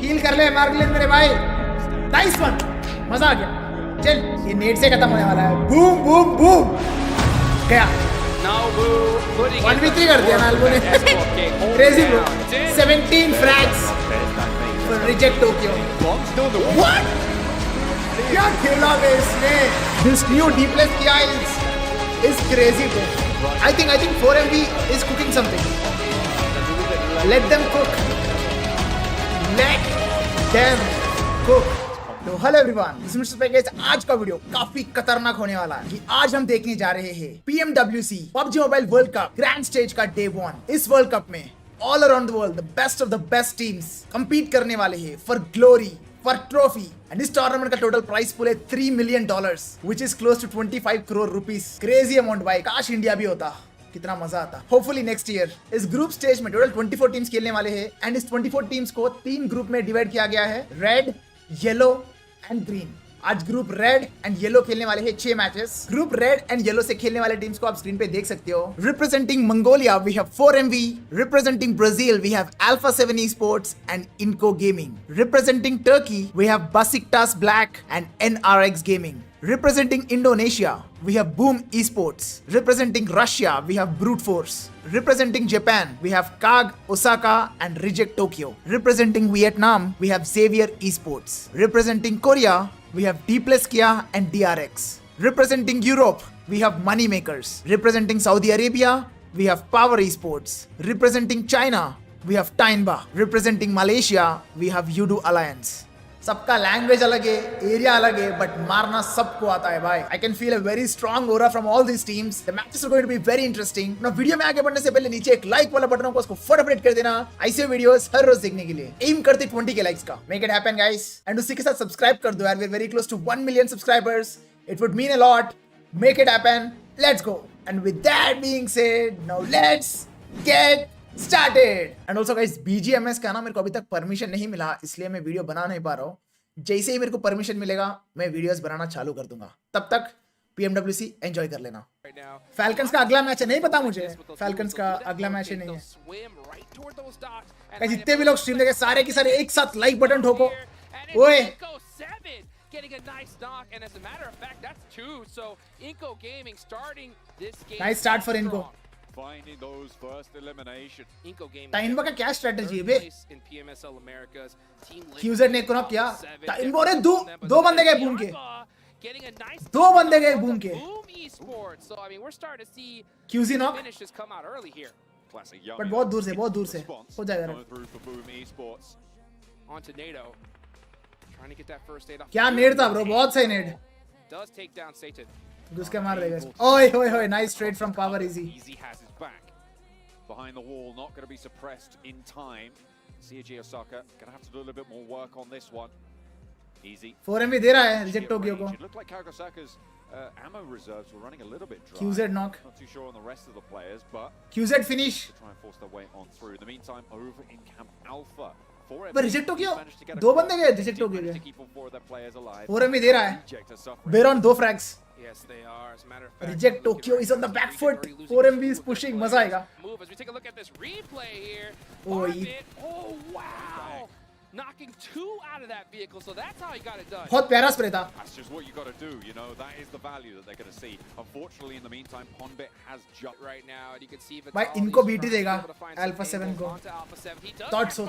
Heal कर ले मेरे भाई। नाइस वन, मजा आ गया। चल ये नेट से खत्म होने वाला है। बूम बूम बूम गया। 1v3 कर दिया ना अल्बो ने। Crazy bro. 17 फ्रैग्स for reject Tokyo. What क्या खेला है इसने। This new DplusKia is crazy bro. I think 4MV is cooking something. Let them cook. Let them cook. तो hello everyone, this is mister package. आज का वीडियो काफी खतरनाक होने वाला है कि आज हम देखने जा रहे हैं PMWC PUBG mobile world cup grand stage का डे 1। इस वर्ल्ड कप में all around the world the best of the best teams compete करने वाले हैं for glory, for trophy. And इस टूर्नामेंट का टोटल प्राइस पूल है $3 million, which is close to 25 crore rupees। Crazy amount भाई, काश India भी होता, कितना मजा आता। Hopefully next year. इस ग्रुप स्टेज में टोटल 24 टीम्स खेलने वाले हैं एंड इस 24 टीम्स को 3 ग्रुप में डिवाइड किया गया है, रेड, येलो एंड ग्रीन। आज ग्रुप रेड एंड येलो खेलने वाले हैं 6 matches. Group red and yellow से खेलने वाले टीम्स को आप स्क्रीन पे देख सकते हो। Representing Mongolia we have 4MV, representing Brazil we have Alpha 7 Esports and Inco gaming, representing Turkey we have Besiktas Black and NRX gaming, representing Indonesia we have Boom Esports, representing Russia we have Brute Force, representing Japan we have Kag Osaka and Reject Tokyo, representing Vietnam we have Xavier Esports, representing Korea we have DplusKia and DRX, representing Europe we have Moneymakers, representing Saudi Arabia we have Power Esports, representing China we have Tainba, representing Malaysia we have Yudu Alliance। सबका language अलग है, area अलग है, but मारना सबको आता है भाई। I can feel a very strong aura from all these teams. The matches are going to be very interesting. ना वीडियो में आगे बढ़ने से पहले नीचे एक लाइक वाला बटन होगा, उसको फटाफट हिट कर देना ऐसे वीडियोस हर रोज देखने के लिए। एम करते 20 के लाइक्स का। Make it happen guys. And उसी के साथ सब्सक्राइब कर दो यार, we are very close to 1 million subscribers. It would mean a lot. Make it happen, let's go. And with that being said, now let's get started. And also guys, BGMS का ना मेरे को अभी तक permission नहीं मिला, इसलिए मैं वीडियो बना नहीं पा रहा हूँ। जैसे ही मेरे को परमिशन मिलेगा मैं वीडियोस बनाना चालू कर दूंगा। तब तक PMWC एंजॉय कर लेना। फैल्कन्स का अगला मैच है, नहीं पता मुझे फैल्कन्स का अगला मैच ही नहीं है। जितने भी लोग स्ट्रीम देखे सारे के सारे एक साथ लाइक बटन ठोको। ओए नाइस स्टार्ट फॉर इनको। टाइनबा का क्या स्ट्रेटजी है बे? क्यूजेड ने को किया। टाइनबा रे दो बंदे गए बूम के, दो बंदे गए बूम के। क्यूजी नॉक, बट बहुत दूर से हो जाएगा। क्या नेड था ब्रो, बहुत सही नेड। घुस के मार देगा। ओए होए होए, nice trade from power easy. Behind the wall, not going to be suppressed in time. CJ Osaka going to have to do a little bit more work on this one. Easy. 4MV दे रहा है reject Tokyo को। It looked like Kagasaka's ammo reserves were running a little bit dry. QZ knock. Not too sure on the rest of the players, but QZ finish. Try and force their way on through. In the meantime, over in Camp Alpha. पर reject Tokyo दो बंदे गए, reject Tokyo के। 4MV दे रहा है। Baron 2 फ्रैग्स। Yes, they are. As a matter of fact, Reject Tokyo is on the back foot. 4MV is pushing. मजा आएगा। As we take a look at this replay here. Oh, oh wow! Knocking 2 out of that vehicle, so that's how he got it done. बहुत प्यारा spray था। That's just what you got to do, you know. That is the value that they're going to see. Unfortunately, in the meantime, Ponbit has jumped right now, and you can see भाई इनको BT देगा Alpha 7 को। Thought so.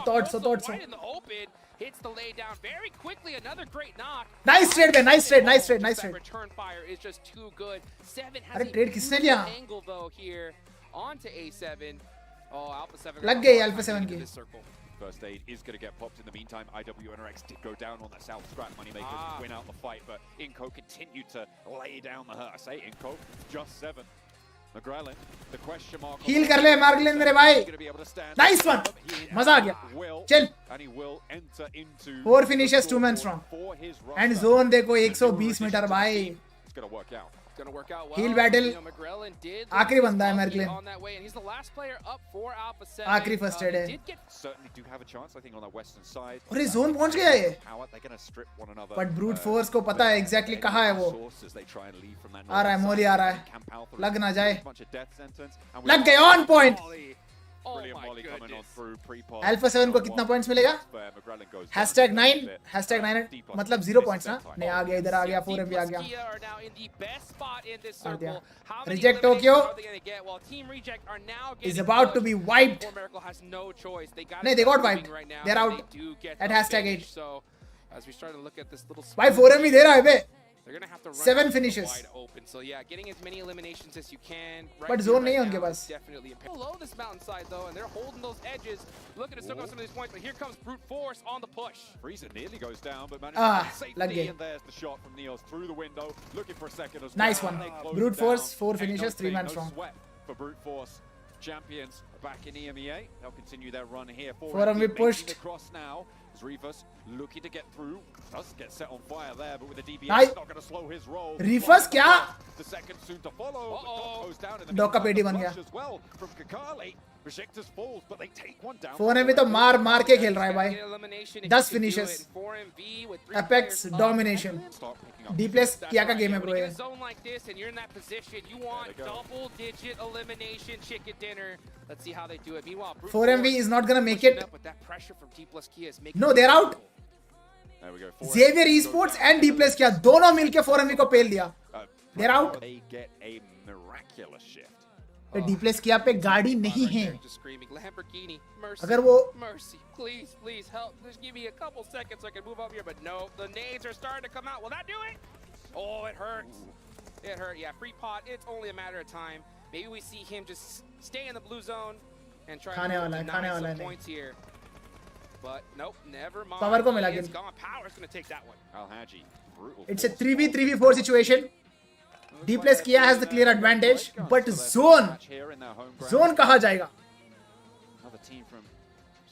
In the open, hits the lay down very quickly. Another great knock. Nice trade man, nice trade. Return fire is just too good. 7 has अरे trade किसने लिया? angle though here onto A7. Oh, Alpha 7 लग गई Alpha 7 की। First aid is going to get popped in the meantime. IWNRX did go down on that South Scrap. Moneymakers win out the fight, but Inco continued to lay down the hurt. I say Inco, just 7. McGrellin, the question mark. Heal कर ले मार्गलिन मेरे भाई। Nice one. मजा आ गया। चल। And he will enter into 4 finishes 2 men strong. And zone देखो 120 metre भाई। It's going to work out. Heal battle आखिरी बंदा है मैर्गलिन। आखिरी फर्स्ट एड है। अरे जोन पहुंच गया ये। बट ब्रूट फोर्स को पता है एग्जैक्टली कहाँ है वो। आ रहा है मोली, आ रहा है, लग ना जाए। लग गए on point. Brilliant my volley coming on goodness. through pre-pod. Alpha 7 को कितना points मिलेगा? McGrellan goes Hashtag down 9 a bit. hashtag 9 D+Kia मतलब 0 misses points ना? that time. नहीं आ गया इधर आ गया 4MV आ गया. DplusKia are now in the best spot in this कर दिया. circle. How many Reject eliminations Tokyo are they gonna get? Well, Team Reject are now is getting about to pushed. be wiped. Poor Miracle has no choice. They got No, they got wiped. right now. They're and out They do get at the hashtag finish. 8. So as we start to look at this little भाई 4MV दे रहा है बे. they're gonna have to run 7 it finishes. wide open. So yeah, getting as many eliminations as you can. Right But here, zone नहीं है right उनके now pass. is definitely below this mountainside though, and they're holding those edges. Looking to soak up some of these points, but here comes brute force on the push. Freezer nearly goes down, but manages Ah, to get safety, लग गए. and there's the shot from Neos through the window, looking for a second as Nice well. one. They close Brute it force, down. 4 Ain't finishes, no 3 thing, man no strong. sweat for Brute Force. Champions back in EMEA. They'll continue their run here. 4MV making pushed. the cross now. As Rivas looking to get through. Does get set on fire there, but with the DBS, Nice. not going to slow his roll. Rivas क्या? The second soon to follow. But Doc goes down in the Doc का meantime, पेटी the बन गया. flush as well from Kakali. Projectors falls, but they take one down. 4MV तो मार मार के खेल रहा है भाई. Elimination if 10 you can do finishes. it. 4MV with 3 Apex players up. domination. Start picking up. DplusKia का game है When bro you ये. get a zone like this and you're in that position, you want they go. double-digit elimination chicken dinner. Let's see how they do it. Meanwhile, Brute 4MV Force is not gonna make pushing it. up, but that pressure from DplusKia is making No, it they're out. difficult. There we go. Xavier Esports and DplusKia दोनों मिलके 4MV को पेल दिया. They're out. They get a miraculous shift. तो DplusKia पे गाड़ी नहीं है. Just screaming, Lamborghini, mercy, अगर वो mercy, please, please help. Just give me a couple seconds so I can move up here. But no, the nades are starting to come out. Will that do it? Oh, it hurts. It hurt. Yeah, free pot. It's only a matter of time. Maybe we see him just stay in the blue zone and try खाने to वाला है, deny खाने वाला some है points here. But nope, never mind. Power को मिला It's game. gone. Power's gonna take that one. Al-Haji, brutal. It's a 3v3v4 situation. DplusKia has the clear advantage, but zone कहाँ जाएगा? Another team from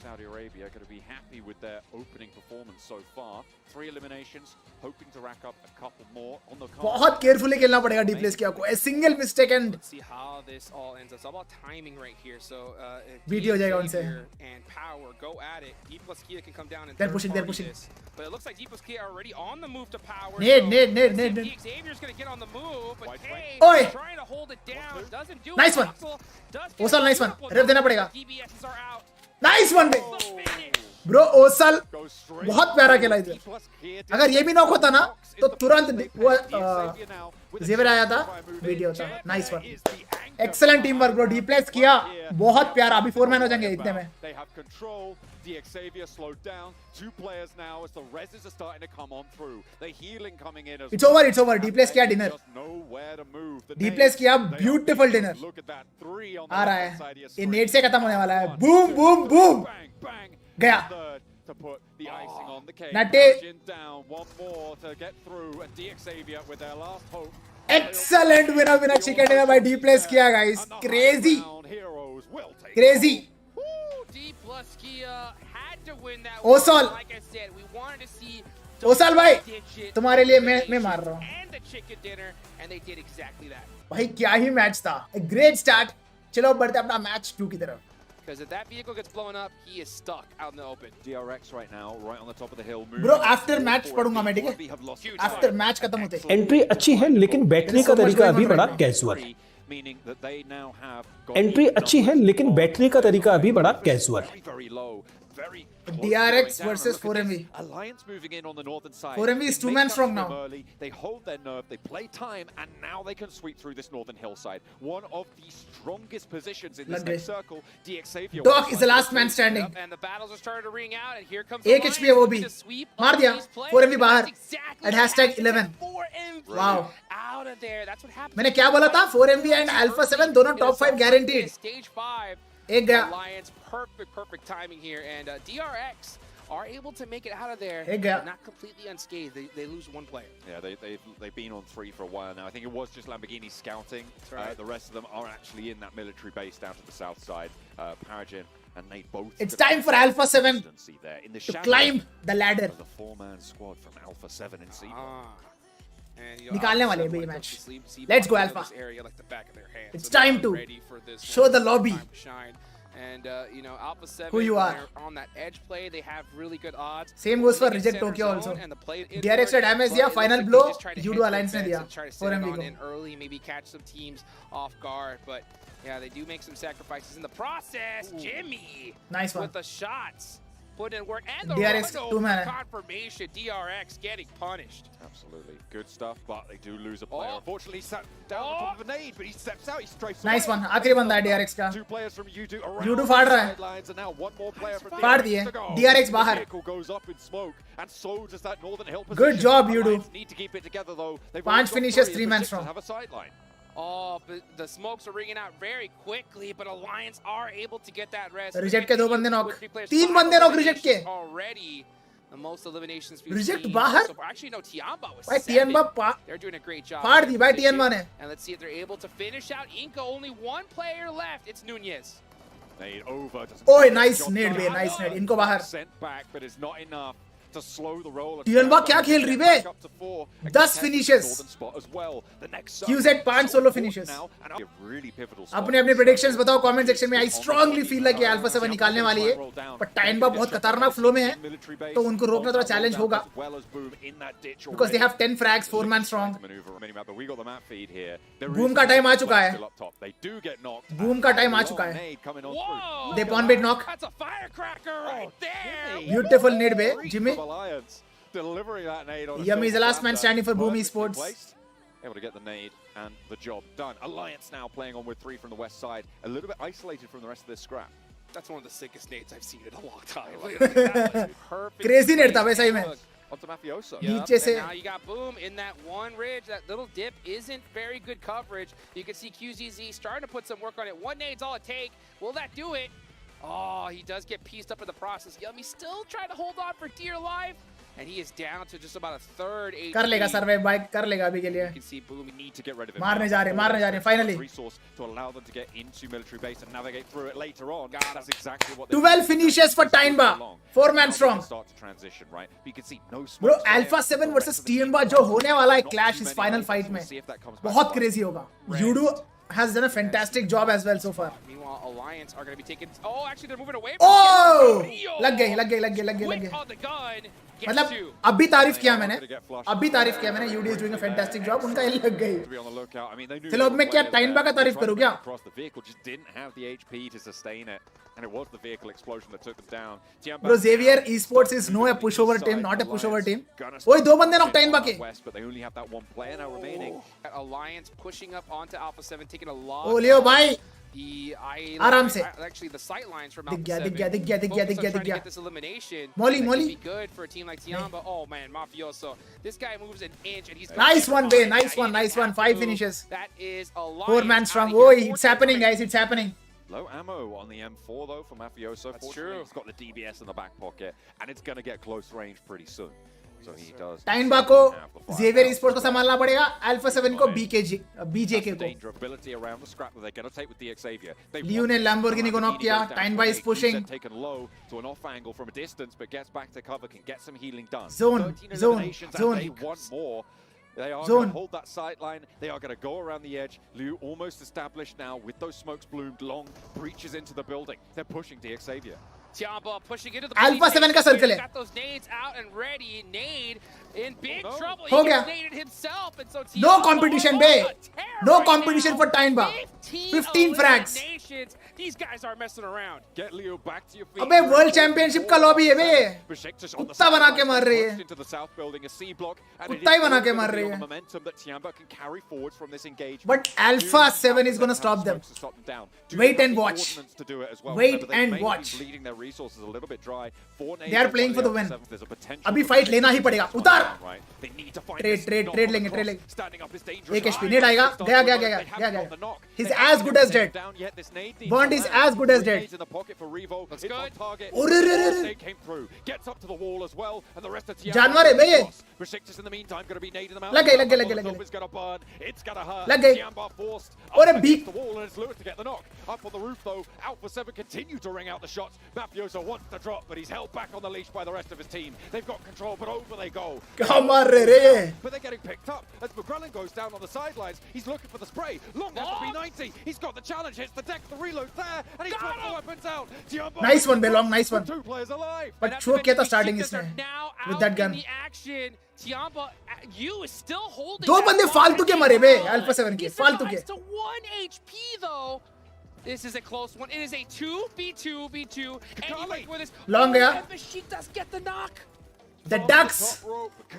Saudi Arabia going to be happy with their opening performance so far. 3 eliminations, hoping to rack up a couple more on the card. बहुत carefully खेलना पड़ेगा DplusKia को. A single mistake and Let's see how this all ends up. It's all about timing right here. So, BT हो जाएगा उनसे. Xavier and Power go at it. DplusKia can come down and They're pushing, they're third-party pushing. this. But it looks like DplusKia are already on the move to Power. Nade, so nade, nade, let's see nade, if Xavier's going to get on the move, but Wide Kane Oi! trying to hold it down. Doesn't do Nice it. one. Axel does get Osal, a nice one. beautiful Rev देना knock, पड़ेगा. but DBSs are out. nice one bे. The finish. Bro, ओसल Goes straight बहुत प्यारा खेला इधर. DplusKia अगर ये भी knock होता ना तो तुरंत वो Xavier now with a Xavier आया था. try move in. वीडियो था. Nice one. Is the anchor. Excellent teamwork bro. DplusKia बहुत प्यारा. अभी 4 मैन हो जाएंगे इतने में. They have control. The Xavier slowed down. 2 players now as the reses are starting to come on through. The healing coming in as It's over, it's over. DplusKia dinner. Just nowhere to move. The DplusKia nades, they beautiful are dinner. Look at that. 3 on the आ रहा left side है. here. ये net से खत्म होने वाला है. Boom, boom, boom. Bang, bang. गया. Third to put the icing on the cake. Nutty. Margin down. One more to get through. And Xavier with their last hope. Excellent winner chicken dinner by DplusKia guys. Another Crazy. round. Heroes will take Crazy. Woo, DplusKia had to win that Osal. one. Like I said, we wanted to see ओसाल भाई double-digit तुम्हारे लिए मैं मार रहा हूँ. and the chicken dinner, and they did exactly that. भाई क्या ही match था. A great start. चलो अब बढ़ते हैं अपना मैच 2 की तरफ. Because if that vehicle gets blown up, he is stuck out in the open. DRX right now, right on the top of the hill. Bro, after match पढ़ूंगा मैं, ठीक है? After match खत्म होते हैं. एंट्री अच्छी है लेकिन बैठने का तरीका अभी बड़ा कैजुअल है. एंट्री अच्छी है लेकिन बैठने का तरीका अभी बड़ा कैजुअल है. DRX versus 4MV. Alliance moving in on the northern side. 4MV is 2 man strong now. Early. They hold their nerve, they play time, and now they can sweep through this northern hillside. One of the strongest positions in this Lug next गए. circle. Xavier. Doc is the last man standing. And the battles are starting to ring out, and here comes एक HP है वो भी. मार दिया. 4MV बाहर. At hashtag 11. 4MV Wow. out of there. That's what happened. मैंने क्या बोला था? 4MV and Alpha 7 दोनों top 5 guaranteed. Stage 5. एक गया. Alliance, perfect timing here, and DRX are able to make it out of there. एक गया. But not completely unscathed. They lose one player. Yeah, they've been on 3 for a while now. I think it was just Lamborghini scouting. right. The rest of them are actually in that military base down to the south side. Paragin and Nate both. It's time for Alpha 7 to climb the ladder. The 4-man squad from Alpha 7 in C. And, you know, निकालने वाले हैं Alpha ये 7 match. to sleep, Let's go, know Alpha. this area like the back of their hand. It's So they time are to ready for this show one. the lobby. Time to shine. And, you know, Alpha 7, Who you when are. they're on that edge play, they have really good odds. Same goes for They get Reject center Tokyo zone also. and the play DRX ने damage but दिया, it looks final like they blow, just try to Judo hedge their Alliance ने bets दिया, and try to sit 4MV it on को. in early, maybe catch some teams off guard. But, yeah, they do make some sacrifices in the process. Jimmy Nice one. with the shots. Put in work. And the DRX run two-man over है. confirmation. DRX getting punished. Absolutely. Good stuff, but they do lose a player. Oh. Unfortunately, he sat down on top of a nade, but he steps out, he strafes Nice away. one. आखिरी बंदा है DRX का. Two players from U2 around U2 the फाड़ रहा है. sidelines, and now one more player from फाड़ DRX दिए. to go. DRX The बाहर. vehicle goes up in smoke, and so does that Northern Hill Good position. job, U2. Alliance need to keep it together, though. They've पांच only got finishes, three, 3 and man Projectors strong. have a sideline. Oh, but the smokes are ringing out very quickly, but Alliance are able to get that rest. Reject के 2 बंदे knock. With 3 players, 3 5 बंदे knock Reject के. Already, the most eliminations we've Reject seen बाहर? so far. Actually, no, Tiamba was भाई 7. TNBA They're doing a great job. फाड़ दी भाई TNBA ने. And let's see if they're able to finish out Inca. Only one player left. It's Nunez. Nade over. doesn't ओए get the nice job nade done. Bay, nice nade. इनको बाहर. Sent back, but it's not enough to slow the roll. TNBA क्या खेल रही बे? 10 finishes. QZ 5 solo finishes. अपने अपने predictions बताओ comment section में. I strongly feel like ये Alpha 7 निकालने वाली है. पर TNBA बहुत खतरनाक flow में है, तो उनको रोकना थोड़ा challenge होगा. Because they have 10 frags, 4 man strong. Boom का time आ चुका है. Boom का time आ चुका है. They pawn bait knock. That's a firecracker right there. Beautiful nade bay, Jimmy. Delivering that nade on Yummy is the last man platter. standing for Boom Perfectly Esports. placed. Able to get the nade and the job done. Alliance now playing on with 3 from the west side. A little bit isolated from the rest of this scrap. That's one of the sickest nades I've seen in a long time. That was perfect. Crazy nade था वैसा ही में. Look, onto Mafioso. Yep, नीचे से. and now you got Boom in that one ridge. That little dip isn't very good coverage. You can see QZZ starting to put some work on it. One nade's all it take. Will that do it? Oh, he does get pieced up in the process. Yummy still trying to hold on for dear life. And he is down to just about a third HP. कर लेगा survive भाई, कर लेगा अभी के लिए. You can see Boom need to get rid of him. मारने जा रहे हैं finally. Resource to allow them to get into military base and navigate through it later on. That's exactly what 12 finishes for TNBA. 4 man strong. Start to transition, right? But you can see no Bro, smokes there. Alpha 7 versus TNBA जो होने वाला है clash इस final fight में, See if that comes back बहुत to crazy होगा. Judo has done a fantastic job as well so far. Meanwhile, Alliance are going to be taking. Oh, actually, they're moving away. Oh! Yo! लग गई. Quick on the gun. Gets मतलब you. अभी तारीफ किया मैंने. UD is doing a fantastic job. उनका ये लग गई. to be on the lookout. I mean, they knew चलो अब मैं क्या players TNBA का there. तारीफ They tried करूँ to क्या? get across the vehicle, just didn't have the HP to sustain it. And it was the vehicle explosion that took them down. Bro, Xavier Esports is no a pushover team, not a pushover team. ओए 2 बंदे knock TNBA के. West, but they only have that one player now remaining. Alliance pushing up onto Alpha 7, taking a lot. ओ लियो भाई. आराम से. Actually, the sight lines from दिख Alpha 7. गया. Focus on trying to get this elimination. Molly. Be good for a team like Tiamba. Oh man, Mafioso. This guy moves an inch and he's Nice one, Bay. Nice one. 5 finishes. That is a lot. 4 man strong. Oh, it's happening, guys. It's happening. Low ammo on the M4 though for Mafioso. That's Fortunately, true. he's got the DBS in the back pocket, and it's going to get close range pretty soon. So he does. TNBA को Xavier Esports को संभालना पड़ेगा. Alpha 7 को BJK को. Danger ability around the scrap that they're going to take with the Xavier. Liu ने Lamborghini को knock किया. TNBA is pushing. Taken low to an off angle from a distance, but gets back to cover, can get some healing done. Zone. 13 eliminations, and they want more. They are going to hold that sideline. They are going to go around the edge. Liu almost established now with those smokes bloomed. Long breaches into the building. They're pushing the Xavier. Tiamba pushing into the Alpha 7 का circle है. Got those nades out and ready. Nade in big trouble. हो He गया. gets naded himself, and so No Tiamba, competition, oh, Bay. a tear No right competition now. for TNBA. 15 frags. eliminations. These guys are messing around. Get Liu back to your feet. अबे world championship का lobby है बे. कुत्ता बना के मार रही है. Into the south building, a C block, and it कुत्ता ही is बना all के gonna मार be रही on है. the momentum that Tiamba can carry forwards from this engagement. But Alpha 7 is going to stop them. Wait and watch. Wait and watch. Leading their resources a little bit dry. They are playing for the win. अभी fight लेना ही पड़ेगा. उतार. Trade लेंगे. एक HP net आएगा. गया. He's as good as dead. Bond is as good as dead. Looks good. अरे. Came through, gets up to the wall as well, and the rest of जानवर है बे ये. Besiktas in the meantime going to be nading them out. लग गई. It's going to burn. It's going to hurt. लग गई. Tiamba forced और up एक against beak. the wall, and it's Lewis to get the knock. Up on the roof though, Alpha 7 continue to ring out the shots. Mafioso wants to drop, but he's held back on the leash by the rest of his team. They've got control, but over they go. क्या मार रहे रे ये. But they're getting picked up as McGrellan goes down on the sidelines. He's looking for the spray. Long has to be 90. He's got the challenge. Hits the deck. The reload there, and he's got the weapons out. Tiambo Nice one, Belong. Nice one. 2 players alive. But choke किया था starting इसने with that gun. Tiamba, you is still holding. दो बंदे फालतू के मरे बे Alpha 7 के फालतू के. To 1 HP though. This is a close one. It is a 2v2v2. Anyway, for this. Long गया. She does get the knock. The Ducks.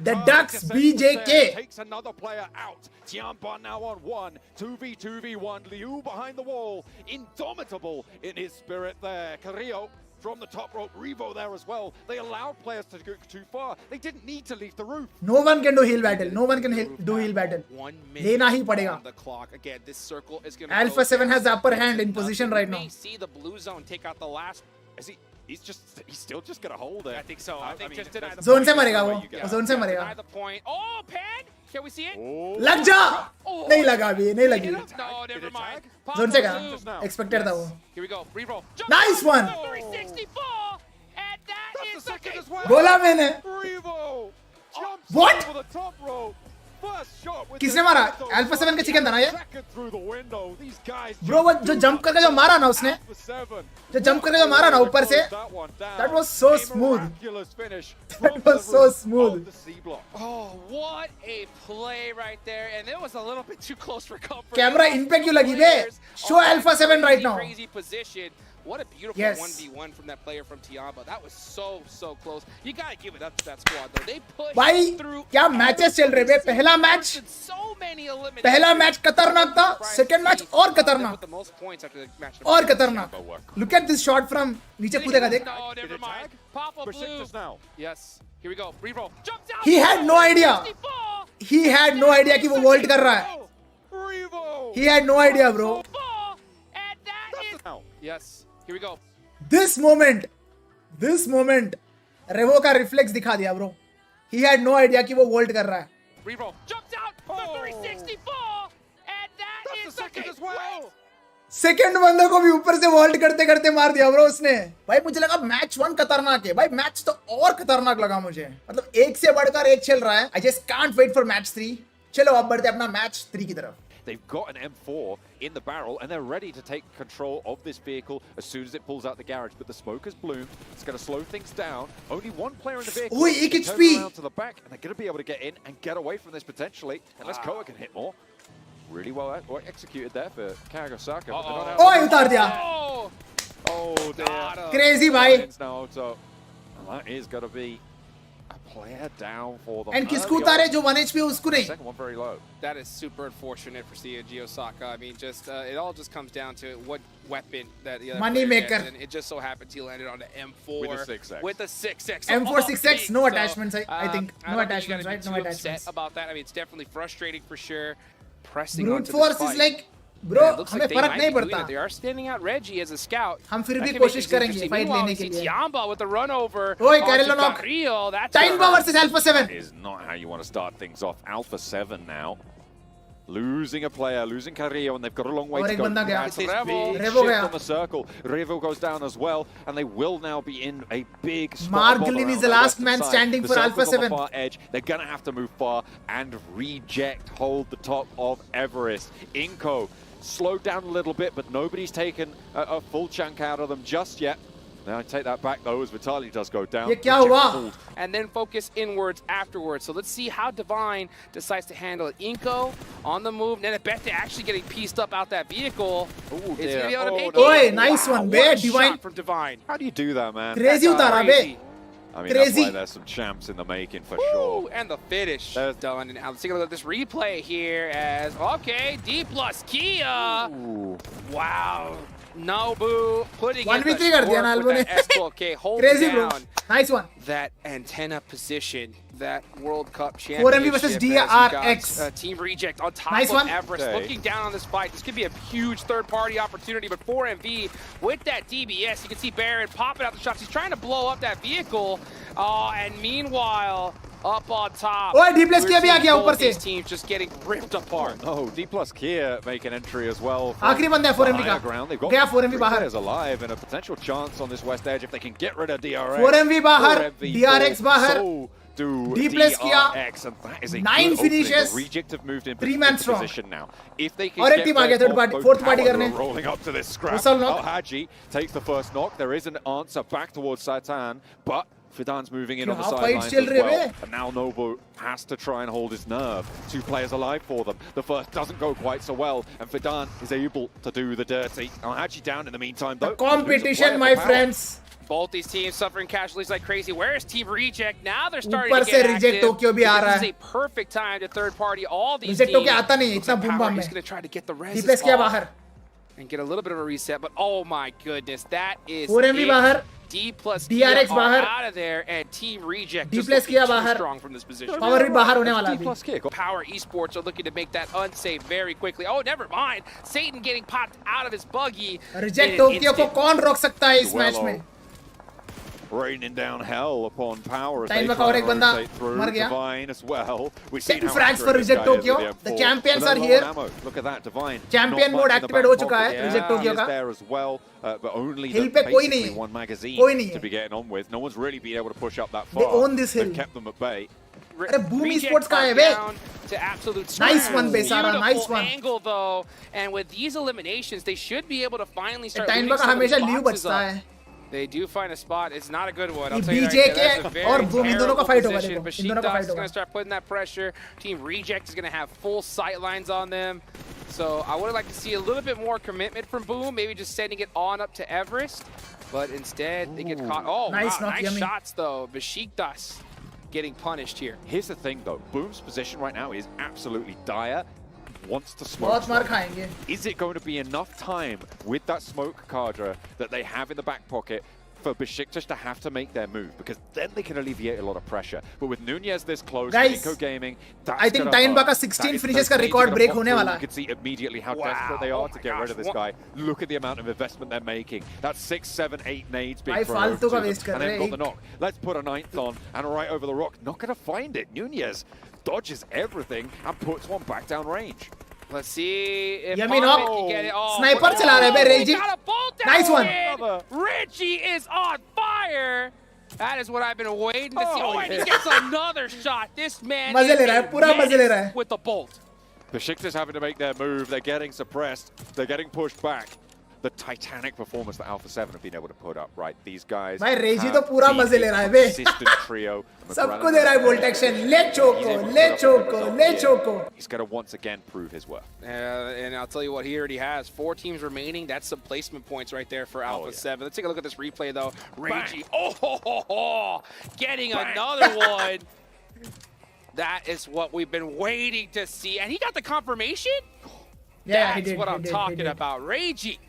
The Ducks BJK. Takes another player out. Tiamba now on 1. 2v2v1. Liu behind the wall. Indomitable in his spirit there. Carrillo from the top rope. Revo there as well. They allowed players to go too far. They didn't need to leave the roof. No one can do heal battle. No one can do heal battle. 1 minute लेना ही पड़ेगा. on the clock. Again, this circle is going to Alpha 7 has the upper hand in position right now. We may see the blue zone take out the last. Is he? He's still just gonna hold it. I think so. I think just deny the Zone point. से मरेगा वो. Yeah. Zone से मरेगा. Deny the point. Oh, pan! Can we see it? लग जा. नहीं लगा अभी. नहीं लगी. No, never mind. Zone से Blue. कहा. Expected था वो. Here we go. Reroll. Jump Nice down. one. 364. And that That's is the second okay. as well. बोला मैंने. Revo jumps What? over the top rope. First shot with किसने the मारा? window. Alpha 7 का chicken था ना ये? Second through the window. These guys Bro वो जो jump करके जो मारा ना उसने. Alpha 7. जो jump करके जो मारा ना ऊपर से. That one down. That was so A smooth. miraculous finish That from was the so roof smooth. of the C block. Oh, what a play right there. And it was a little bit too close for comfort. Camera इन पे क्यों लगी बे? Show Alpha 7 right now. Crazy position. What a beautiful Yes. 1v1 from that player from Tiamba. That was so close. You gotta give it up to that squad though. They pushed भाई through. क्या matches चल रहे बे? पहला match So many eliminations. पहला match खतरनाक था. Second match और With खतरनाक. the most points after the match. और खतरनाक. Look at this shot from नीचे कूदेगा देख. No, never mind. Papa blue. Besiktas now. Yes. Here we go. Reroll. Jumps out. He had no idea. 64. He had no idea कि वो volt कर रहा है. Revo. He had no idea, bro. And that is. Now. Yes. Here we go. This moment, रेवो का reflex दिखा दिया, bro. He had no idea कि वो वोल्ट कर रहा है. Reroll. Jumps out for 364. And that That's is the second okay. as well. Second बंदे को भी ऊपर से वोल्ट करते करते मार दिया ब्रो उसने. भाई मुझे लगा मैच 1 खतरनाक है. भाई मैच तो और खतरनाक लगा मुझे. मतलब एक से बढ़कर एक चल रहा है. I just can't wait for match 3. चलो अब बढ़ते अपना मैच 3 की तरफ. They've got an M4 in the barrel and they're ready to take control of this vehicle as soon as it pulls out the garage. But the smoke has bloomed. It's going to slow things down. Only one player in the vehicle. Oi, They 1 turn HP. around to the back and they're going to be able to get in and get away from this potentially. Unless Koa can hit more. Really well executed there for Kagosaka. but they're not out. ओए उतार दिया. Oh, Oh dear. Crazy भाई. Now, so that is going to be a player down for them. And किसको उतारे जो 1 HP उसको नहीं. Second one very low. that is super unfortunate for CG Osaka. I mean, just it all just comes down to what weapon that the other Money player maker. gets, and it just so happens he landed on the M4 With a 6X. With a 6X. M4 Oh, 6X, big. no So, attachments, I think. I No don't think you attachments, gotta right? be No too attachments. upset about that. I mean, it's definitely frustrating for sure. Pressing Brute onto force this fight. is like, bro, And it looks हमें like they फर्क might नहीं be doing पड़ता. it. They are standing out Reggie as a scout. हम फिर That भी can make कोशिश things करेंगे interesting. fight Meanwhile, लेने we के see लिए. Tiamba with the run over. Oi, onto Carrillo knock. Carrillo. That's Tainba versus Alpha 7. Is not how you want to start things off. Alpha 7 now. Losing a player, losing Carrillo, and they've got a long way और to एक go. बंदा गया. That's this Revo. big Revo shift गया. on the circle. Revo goes down as well, and they will now be in a big spot. Margolin is the last man side. standing The for Alpha circle's on the 7. far edge. They're going to have to move far and reject, hold the top of Everest. Inco slowed down a little bit, but nobody's taken a full chunk out of them just yet. Now I take that back though as Vitali does go down. ये क्या Reject हुआ? pulled. and then focus inwards afterwards. So let's see how Divine decides to handle it. Inco on the move. Nenebete actually getting pieced up out that vehicle. Is he dear. gonna be able to Oh, make no. it? Oi, nice one, What be a Divine. shot from Divine. How do you do that, man? Crazy उतारा बे. Crazy. I mean, Crazy. that's why there's some champs in the making for Woo, sure. and the finish There's- done. And let's take a look at this replay here as, okay, DplusKia. Ooh. Wow. Nobu putting 1v3 in कर the दिया ना score with Albu that ने. S12K holding Crazy bro. down Nice one. that antenna position, that World Cup 4MV championship. versus as you DRX. got, Team Reject on top Nice of one. Everest, Okay. looking down on this fight. This could be a huge third-party opportunity, but 4MV with that DBS, you can see Baron popping out the shots. He's trying to blow up that vehicle, and meanwhile, up on top, ओए, DplusKia we're भी आ seeing गया both ऊपर से. these teams just getting ripped apart. Oh, DplusKia make an entry as well. आखिरी बंदा है 4MV का. Ground. They've got गया 4MV 3 बाहर. players alive and a potential chance on this west edge if they can get rid of DRX. 4MV बाहर, 4MV DRX बाहर. So do DplusKia, DRX, and that is a 9 good finishes, opening. Reject have moved in 3-man strong. position now. If they can और एक get team आ गया, rid third of party, both fourth party power, करने. they're rolling up to this scrap. Russell knock. Al-Haji takes the first knock. There is an answer back towards Satan, but Fidan's moving in on the क्या sidelines fight चल as रहे well. Bay? And now Novo has to try and hold his nerve. 2 players alive for them. The first doesn't go quite so well, and Fidan is able to do the dirty. Al-Haji down in the meantime, though. The competition, my friends. Both these teams suffering casualties like crazy. Where is Team Reject? Now they're starting ऊपर to से get Reject active. Tokyo भी आ रहा This है. is a perfect time to third party all these Reject teams. Tokyo आता नहीं है, Looks like इतना boom Power bam is में. going to try to get the res DplusKia off बाहर. and get a little bit of a reset, but oh my goodness, that is 4MV it. बाहर. DplusKia DRX are बाहर. out of there, and Team Reject just DplusKia looking too बाहर. strong from this position. Power भी बाहर होने वाला है अभी. DplusKia. Power Esports are looking to make that unsafe very quickly. Oh, never mind. Satan getting popped out of his buggy. Reject in an Tokyo को instant. कौन रोक सकता है इस मैच Duello. में? Raining down hell upon Power as Time they का और try एक to बंदा rotate through. मर गया. Divine as well. We've seen 10 how frags for accurate this Reject guy is with Tokyo. M4. The champions But are low on here. ammo. Look at that, Divine. Champion Not mode much in the activate back हो चुका है, pocket. Reject Yeah, Tokyo he is का. there as well, but only Hill the पे कोई नहीं basically है. one magazine कोई नहीं है. to be getting on with. No one's really been able to push up that They far. own this hill. They've kept them at bay. अरे Boom Reject Esports कहाँ है are बे? down to absolute Nice screws. one, Besara, Beautiful nice one. angle though, and with these eliminations, they should be able to finally start time looting का some of these हमेशा leave boxes बचता up. है. They do find a spot. It's not a good one. I'll ये tell you that. BJ That's a के very और Boom इन दोनों का terrible fight होगा position. देखो. इन दोनों का Besiktas fight is going होगा. to start putting that pressure. Team Reject is going to have full sight lines on them. So I would like to see a little bit more commitment from Boom, maybe just sending it on up to Everest. But instead, they get caught. Oh, Nice wow, knock, nice yummy. shots though. Besiktas getting punished here. Here's the thing though, Boom's position right now is absolutely dire. Wants to smoke. बहुत मार smoke. खाएंगे. Is it going to be enough time with that smoke cadre that they have in the back pocket for Besiktas to have to make their move? Because then they can alleviate a lot of pressure. But with Nunez this close, Guys, Inco Gaming, that's I think gonna Tainba hurt. का That 16 is finishes का those record gonna break pop होने through. वाला You है. can see immediately how Wow. desperate they Oh are to my get rid gosh, of this what? guy. Look at the amount of investment they're making. That's 6, 7, 8 nades being भाई thrown फालतू over का to them. waste कर And रहे then हैं. got the knock. Let's put a 9th on and right over the rock. Not going to find it. Nunez dodges everything and puts one back down range. Let's see if Yummy Power knock. can get it. Oh, Sniper but- चला रहा है बे, Oh, Reggie. he got a bolt down Nice one. in. Reggie is on fire. That is what I've been waiting to see. Oh, Oh, and he yeah. gets another shot. This man मजे is ले रहा है, a पूरा मजे ले रहा है. menace with the bolt. Besiktas having to make their move. They're getting suppressed. They're getting pushed back. The titanic performance that Alpha 7 have been able to put up, right? These guys. भाई Reggie have तो पूरा been मजे a ले रहा है बे. consistent trio. सबको दे रहा है बोल्ट एक्शन. ले चोको, ले चोको, ले choco. He's going to once again prove his worth. And I'll tell you what, he already has 4 teams remaining. That's some placement points right there for Alpha yeah. 7. Let's take a look at this replay though. Reggie, getting another one. That is what we've been waiting to see. And he got the confirmation? Yeah, he That's did, what he I'm did, he talking did. about. Reggie.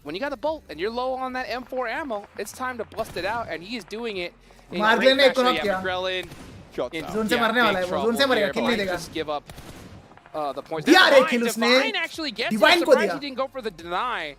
When you got the bolt and you're low on that M4 ammo, it's time to bust it out, and he is doing it in Marglen great ने एक fashion. knock Yeah, किया. McGrelin Shot in down. Zone से मरने वाला है वो. Zone से मरेगा, kill नहीं देगा. Just give up the points. दिया रे Divine, kill उसने. Divine actually gets it. Divine I'm को surprised दिया. he didn't go for the deny.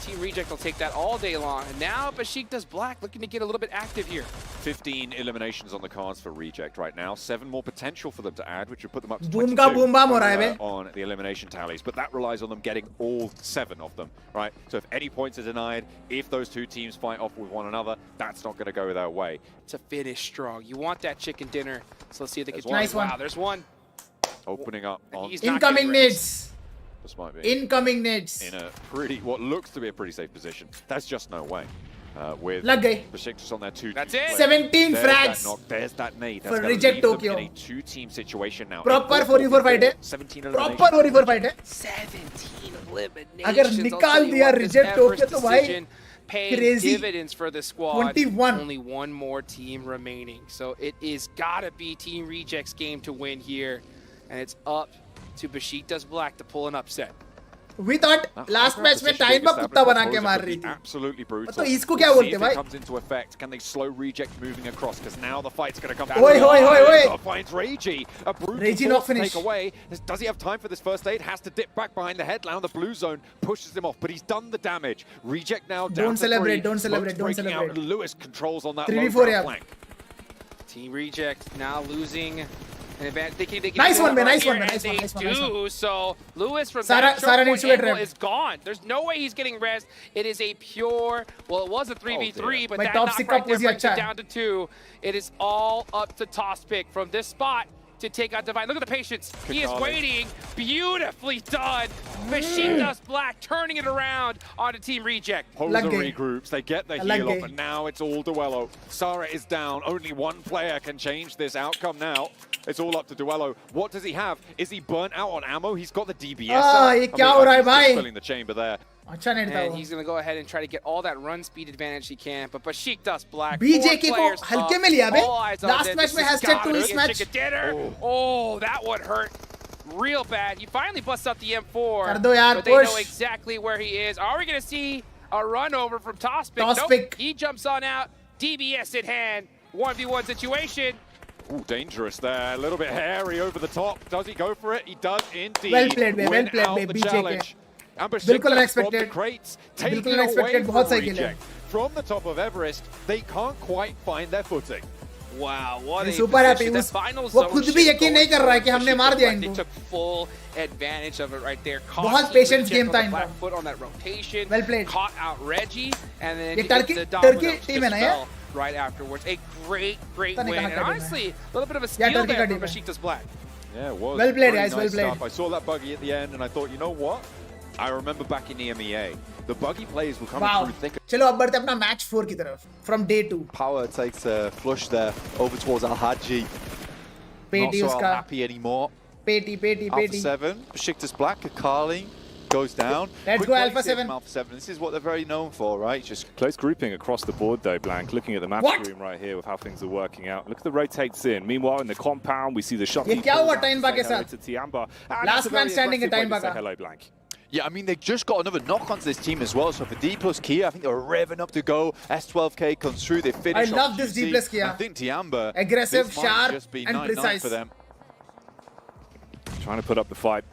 Team Reject will take that all day long. And now Besiktas Black looking to get a little bit active here. 15 eliminations on the cards for Reject right now. 7 more potential for them to add, which would put them up to Boom 22 का boom bam हो रहा है बे. on the elimination tallies. But that relies on them getting all 7 of them, right? So if any points are denied, if those 2 teams fight off with one another, that's not going to go their way. To finish strong. You want that chicken dinner. So let's see if they can There's one. Nice Wow, one. there's one. Opening up And on he's not Incoming getting ready. nades. this might be Incoming nades. in a what looks to be a pretty safe position. That's just no way. With लग गई. Besiktas on their 2. That's it. 17 There's frags. that knock, there's that nade. That's for gonna Reject leave them Tokyo. in a 2-team situation now. Proper 4v4 fight है. 17 Proper 4v4 fight है. 17 eliminations. अगर I'll निकाल tell you दिया what, this Reject Tokyo Everest तो भाई decision paying crazy. dividends for the squad. 21. Only one more team remaining. So it is gotta be Team Reject's game to win here. And it's up to Besiktas Black to pull an upset. We thought last match में time पर कुत्ता बना के मार रही थी. Absolutely brutal. तो इसको क्या We'll बोलते see if भाई? it comes into effect. Can they slow Reject moving across? Because now the fight's going to come down. Oi, oi, oi, oi. Finds Reggie. A brutal Reggie not force to finish. take away. Does he have time for this first aid? Has to dip back behind the headland. The blue zone pushes him off, but he's done the damage. Reject now down Don't to celebrate, 3. don't celebrate, Smoke's don't breaking out. celebrate. Lewis controls on that 3v4 low यार. flank. Team Reject now losing They can Nice go one, man. right Nice here, one, man. and Nice one, they nice one, do. nice one. So Lewis from Sarah that choke needs point to get angle ripped. is gone. There's no way he's getting rest. It is a pure, well, it was a 3v3, but My that top knock stick right up there was brings it yacha. down to 2. It is all up to Tospic from this spot to take out Divine. Look at the patience. He is waiting. Beautifully done. Machine Dust Black turning it around onto Team Reject. Poser Lug game. regroups, they get the Lug heal off, game. and now it's all Duello. Sara is down. Only one player can change this outcome now. It's all up to Duello. What does he have? Is he burnt out on ammo? He's got the DBS. Ah, ये क्या हो रहा है भाई? Filling the chamber there. अच्छा नहीं था And वो. he's going to go ahead and try to get all that run speed advantage he can. But Bashik Dust Black, BJK को हल्के में लिया बे. all eyes on Last this. match में This has hashtag gotta to be his a match. chicken dinner. Oh, that would hurt real bad. He finally busts out the M4. कर दो यार, but they know push. exactly where he is. Are we going to see a run over from Tospic? Tospic. Nope. He jumps on out. DBS in hand. 1v1 situation. Ooh, dangerous there. A little bit hairy over the top. Does he go for it? He does indeed. Well played, babe. Well Win played, out babe. the BJK. challenge. And बिल्कुल from the unexpected. crates, taking बिल्कुल it away unexpected. from बहुत सही खेले. Reject. From the top of Everest, they can't quite find their footing. Wow, what a super happy. position. That उस- final वो zone खुद भी shift यकीन going नहीं कर रहा है कि forward, हमने मार दिया They इनको. took full advantage of it right there. बहुत Caught patience Reject game on था the इनका. back foot on that rotation. Well played. Caught out Reggie, and then ये he gets Turkey- the Turkey domino team है ना ये? dispel right afterwards. A great पता नहीं win. कहाँ And का team है. honestly, a little bit of a Yeah, steal Turkey there का from team है. Besiktas Black. Yeah, it was. Well played, Pretty guys, well nice played. stuff. I saw that buggy at the end, and I thought, you know what? I remember back in EMEA, the buggy plays were coming Wow. through thick. चलो अब बढ़ते हैं अपना match 4 की तरफ. From day 2. Power takes a flush there over towards Al-Haji. Not पेटी so उसका. happy anymore. पेटी. Alpha 7, Besiktas Black, Akali goes down. Let's Quick go, play Alpha save 7. from Alpha 7. This is what they're very known for, right? Just Close grouping across the board though, Blank. Looking at the map What? screen right here with how things are working out. Look at the rotates in. Meanwhile, in the compound, we see the shot. ये क्या हुआ Tainba के साथ? Last man standing at Tainba का. Hello, Blank. yeah, I mean, they just got another knock onto this team as well. So for DplusKia, I think they were revving up to go. S12K comes through. They finish. I love off this QC. DplusKia. I think Tiamba. Aggressive, this might sharp, just be and 9-9 precise. for them. Trying to put up the fight.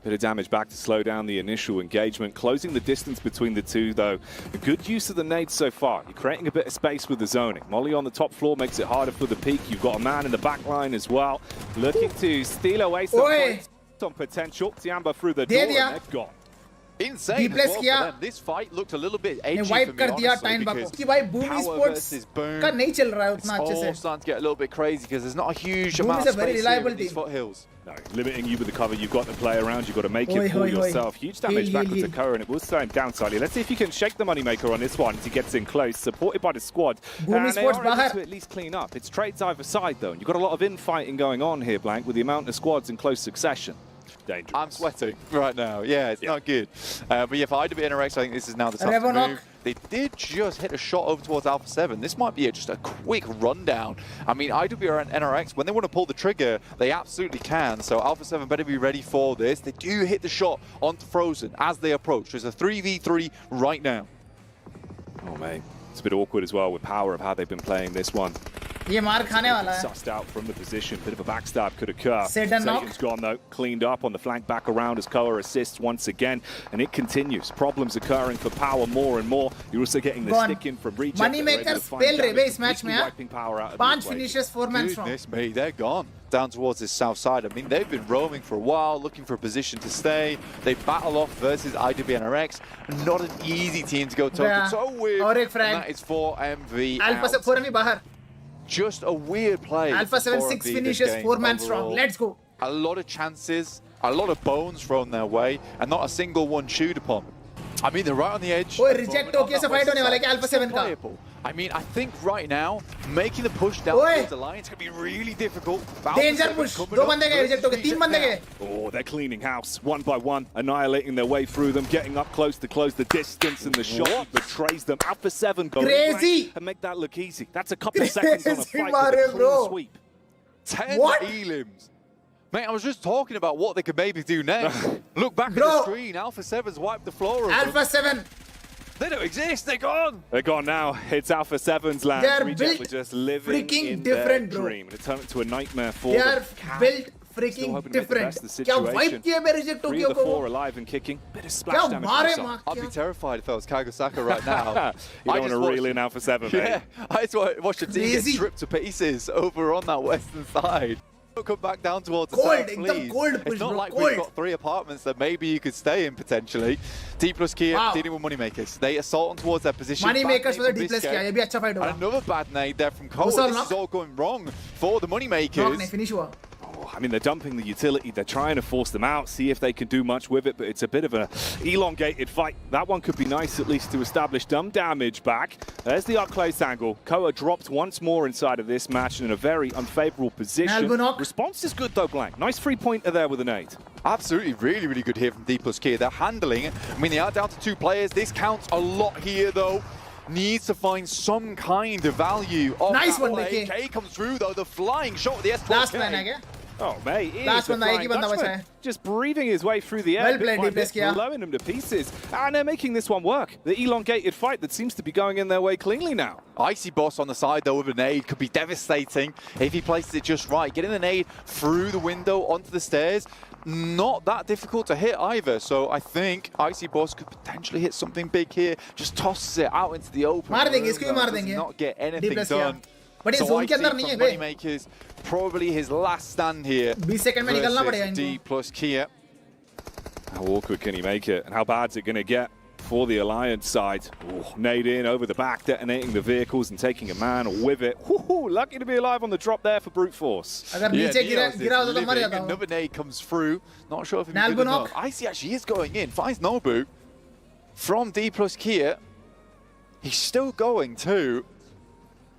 Bit of damage back to slow down the initial engagement. Closing the distance between the two, though. A good use of the nades so far. You're creating a bit of space with the zoning. Molly on the top floor makes it harder for the peak. You've got a man in the back line as well. Looking to steal away some points on potential. Tiamba through the door, and दिया. they're gone. Insane as well for DplusKia them. This fight looked a little bit ने edgy wipe for me, कर दिया honestly, Tainba को. because कि भाई Boom Power Esports versus Boom. का नहीं चल रहा है उतना It's अच्छे all से. starting to get a little bit crazy because there's not a huge Boom amount is of a very space here reliable in these team. foothills. No, limiting you with the cover. You've got to play around. You've got to make Oi, it for oi, oi. yourself. Huge damage Heal, back heal, to Takura, and it will slow him down slightly. Let's see if he can shake the Moneymaker on this one as he gets in close, supported by the squad. Boom and they Esports are able बाहर. to at least clean up. It's trades either side, though, and you've got a lot of infighting going on here, Blank, with the amount of squads in close succession. Dangerous. I'm sweating right now. Yeah, it's not good. But yeah, for IWNRX, I think this is now the time to Revonock. move. They did just hit a shot over towards Alpha 7. This might be just a quick rundown. I mean, IWNRX, when they want to pull the trigger, they absolutely can. So Alpha 7 better be ready for this. They do hit the shot onto Frozen as they approach. There's a 3v3 right now. Oh, mate. It's a bit awkward as well with Power of how they've been playing this one. ये मार खाने वाला है. Sussed out from the position. Bit of a backstab could occur. Satan's knock. Satan's gone, though. Cleaned up on the flank back around as Koa assists once again. And it continues. Problems occurring for Power more and more. You're also getting the Gone. stick in from Reject. Moneymakers fail रहे बे इस match में. Wiping Power out of the 5 equation. finishes 4 man strong. Goodness me, they're gone down towards this south side. I mean, they've been roaming for a while, looking for a position to stay. They battle off versus IWNRX. Not an easy team to go toe-to-toe with. और एक frag. And that is 4MV Alpha out. 4MV बाहर. Just a weird play. Alpha 7 for 6 4MV finishes this game 4 man strong. overall. Let's go. A lot of chances, a lot of bones thrown their way, and not a single one chewed upon. I mean, they're right on the edge. ओए Reject Tokyo से fight होने वाला है क्या Alpha 7 का? Playable. I mean, I think right now, making the push down Oi. towards the line is going to be really difficult. Alpha Danger 7 push. coming 2 up बंदे गए versus Reject Tokyo. 3 बंदे गए. Oh, they're cleaning house one by one, annihilating their way through them, getting up close to close the distance, and the shot betrays them. Alpha 7 go Crazy. and make that look easy. That's a couple of seconds on a Crazy fight with Mario, a clean bro. sweep. 10 What? elims. Mate, I was just talking about what they could maybe do next. Look back at Bro. the screen. Alpha 7's wiped the floor of them. Alpha 7. They don't exist. They're gone. They're gone now. It's Alpha 7's land. They are Reject built were just living freaking in different, their bro. dream. And it turned into a nightmare for They them. are built freaking hoping to make the different. best of the क्या situation. wipe किया मैं Reject 3 Tokyo of the 4 को? alive and kicking. Bit of splash क्या damage. मारे from मार I'd be क्या? terrified if I was Kagosaka right now. You don't want I just to watched- reel in Alpha 7, Yeah, mate. I just watched the team get Crazy. stripped to pieces over on that western side. Come back down towards the Cold, south, एकदम please. cold push, It's not bro, like cold. we've got 3 apartments that maybe you could stay in potentially. DplusKia Wow. dealing with moneymakers. They assault on towards their position. Money Bad makers nade for the from DplusKia. Biscay. ये भी अच्छा fight होगा. And another bad nade there from Cole. Also This knock. is all going wrong for the Knock moneymakers. नहीं finish हुआ. I mean, they're dumping the utility. They're trying to force them out, see if they can do much with it, but it's a bit of an elongated fight. That one could be nice, at least, to establish some damage back. There's the up close angle. Koa dropped once more inside of this match in a very unfavorable position. Elbow knock. Response is good, though, Blank. Nice three-pointer there with an 8. Absolutely, really, really good here from DplusKia. They're handling it. I mean, they are down to 2 players. This counts a lot here, though. Needs to find some kind of value. Nice one, AK Vicky. comes through, though. The flying shot with the S4K. Last man है क्या? Oh, mate. he Last is a one, एक ही flying बंदा बचा Dutchman, है. just breathing his way through the air. Well bit played, by bit, DplusKia. blowing them to pieces. And they're making this one work. The elongated fight that seems to be going in their way cleanly now. Icy Boss on the side, though, with a nade could be devastating if he places it just right. Getting the nade through the window onto the stairs, not that difficult to hit either. So I think Icy Boss could potentially hit something big here. Just tosses it out into the open. मार देंगे, इसको भी मार Does देंगे. not get anything DplusKia. done. But ये So zone के Icy अंदर नहीं है from बे. Moneymakers, probably his last stand here. 20 second में निकलना पड़ेगा versus इनको. DplusKia. How awkward can he make it? And how bad's it going to get for the Alliance side? Ooh, nade in over the back, detonating the vehicles and taking a man with it. Woohoo, lucky to be alive on the drop there for brute force. अगर नीचे गिरा Neos is गिरा होता तो मर living. जाता हूँ. Another nade comes through. Not sure if it's Nalbo good knock. enough. Icy actually is going in. Finds Nobu from DplusKia. He's still going too.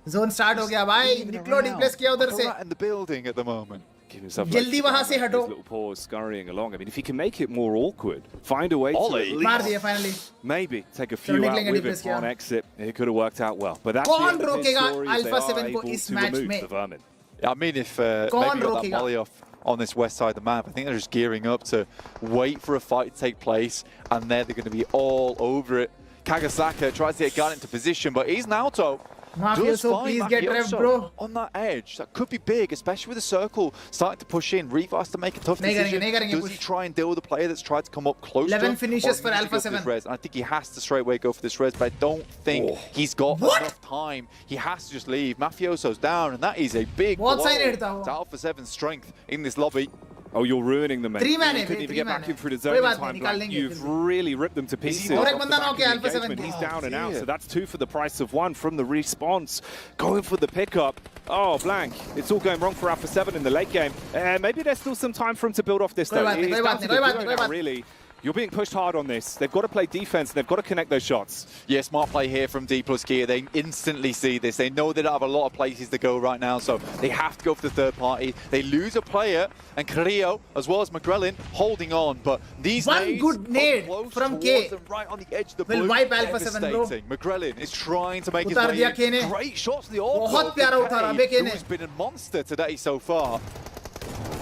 Zone start हो गया भाई. निकलो DplusKia उधर से. Right in the building at the moment. Give himself जल्दी वहाँ से हटो. little pause, scurrying along. I mean, if he can make it more awkward, find a way to Ollie. at मार least दिया finally. maybe take a चलो few out निकलेंगे with it DplusKia. on exit. It could have worked out well. But that's कौन the end of his रोकेगा story, as they Alpha are 7 को able इस to match remove में? the vermin. I mean, if maybe कौन got that रोकेगा? volley off on this west side of the map, I think they're just gearing up to wait for a fight to take place, and they're going to be all over it. Kagasaka tries to get Gun into position, but he's Naoto. Mafioso, please get revved, bro. On that edge, that could be big, especially with the circle starting to push in. Reef has to make a tough नहीं decision. करेंगे Does he push. try and deal with the player that's tried to come up close 11 to him? finishes or for does he Alpha go this 7. res? And I think he has to straight away go for this res, but I don't think he's got What? enough time. He has to just leave. Mafioso's down, and that is a big blow बहुत सही red था वो. to Alpha 7's strength in this lobby. Oh, you're ruining them, mate. 3 man You है, couldn't even 3 get man back in है. through the कोई zone बात in time, नहीं, Black. निकाल लेंगे You've फिर भी. really ripped them to pieces. और off एक the बंदा back knock of है, the Alpha 7 engagement. के. He's down and out, dear. so that's 2 for the price of 1 from the response. Going for the pickup. Oh, Blank. It's all going wrong for Alpha 7 in the late game. Maybe there's still some time for him to build off this, कोई though. बात नहीं, It's कोई down बात to नहीं, the कोई बात duo नहीं, कोई now, बात. really. You're being pushed hard on this. They've got to play defense, and they've got to connect those shots. Yeah, smart play here from DplusKia. They instantly see this. They know they don't have a lot of places to go right now, so they have to go for the third party. They lose a player, and Carrillo, as well as McGrellin, holding on. But these One nades good come nade close from towards K them, right on the edge of the will blue. wipe Alpha 7, bro. Devastating. McGrellin is trying to make his उतार way दिया K in. ने. Great shots to the all. बहुत प्यारा उतारा बे K ने. Who's been a monster today so far.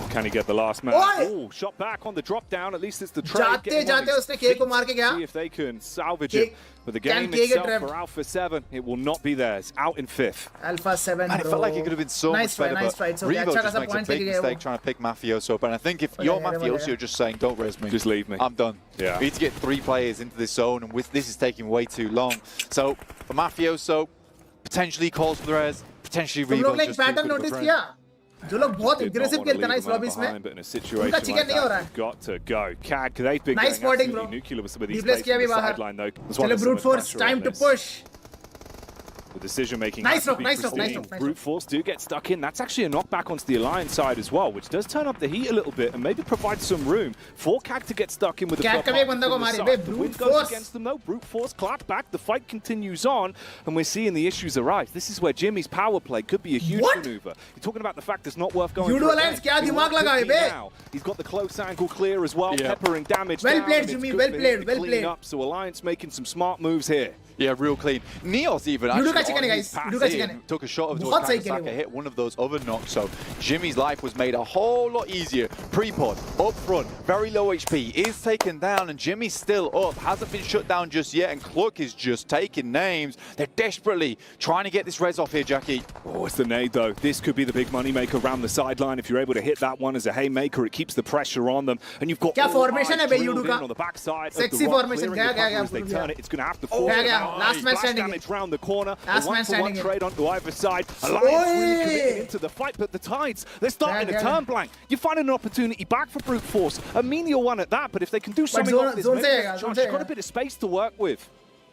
Can he get the last man? Oi! Oh, shot back on the drop down. At least it's the trade. जाते getting on जाते his उसने K को feet मार के to गया. See if they can salvage K- it. But the can game K get itself revved? for Alpha 7, it will not be theirs. Out in 5th. Alpha 7 And it bro. felt like it could have been so nice much try, better, nice but try. So Revo अच्छा just खासा makes a points big लेके गए mistake वो. trying to pick Mafioso up. And I think if Boleh, you're boleh, Mafioso, boleh. you're just saying, don't res me. Just leave me. I'm done. Yeah. We need to get 3 players into this zone, and this is taking way too long. So for Mafioso, potentially calls for the res, potentially तुम Revo लोग ने एक just too pattern good of a notice friend. किया जो लोग बहुत Did not aggressive want to खेलते हैं ना leave इस the man लॉबीज behind, में. but in a situation उनका chicken like नहीं हो रहा that, है. you've got to go. CAD, they've been Nice going spotting, bro. absolutely nuclear with some of these DplusKia plays from भी the बाहर. sideline, though. There's one चलो of brute so much force, pressure on time to this. push. The decision making Nice has to knock, be nice knock, nice pristine. knock, nice Brute knock. Force do get stuck in. That's actually a knockback onto the Alliance side as well, which does turn up the heat a little bit and maybe provide some room for CAG to get stuck in with the CAG flop का भी एक up बंदा from को the मारे, side. Bay, The brute wind goes force. against them though. Brute Force clap back. The fight continues on, and we're seeing the issues arise. This is where Jimmy's power play could be a huge What? maneuver. You're talking about the fact it's not worth going Judo for a Alliance game. क्या He दिमाग wants लगाए, 15 बे? now. He's got the close angle clear as well, Yeah. peppering damage Well down, played, and it's Jimmy, good well for him played, to well clean played. up. So Alliance making some smart moves here. Yeah, real clean. Neos even Judo का actually chicken on है, his guys. pass Judo का in, chicken है. took a shot of बहुत सही खेले Kagasaka, वो. hit one of those other knocks. So Jimmy's life was made a whole lot easier. Pre-pod, up front, very low HP, is taken down, and Jimmy's still up. Hasn't been shut down just yet, and Cluck is just taking names. They're desperately trying to get this res off here, Jackie. Oh, it's the nade, though. This could be the big moneymaker around the sideline. If you're able to hit that one as a haymaker, it keeps the pressure on them. And you've got क्या all formation eyes है बे drilled Yudu in का? on the backside. Sexy of the rock, formation. clearing गया, the गया, cover as गया, they गया. turn it. It's going to have to गया, force them गया. Last man standing in. Damage round the corner. Last man standing in. Trade onto either side. Alliance really committed into the fight, but the Tides, they're starting to turn blank. You're finding an opportunity back for brute force. A menial one at that, but if they can do something off this, you've got a bit of space to work with.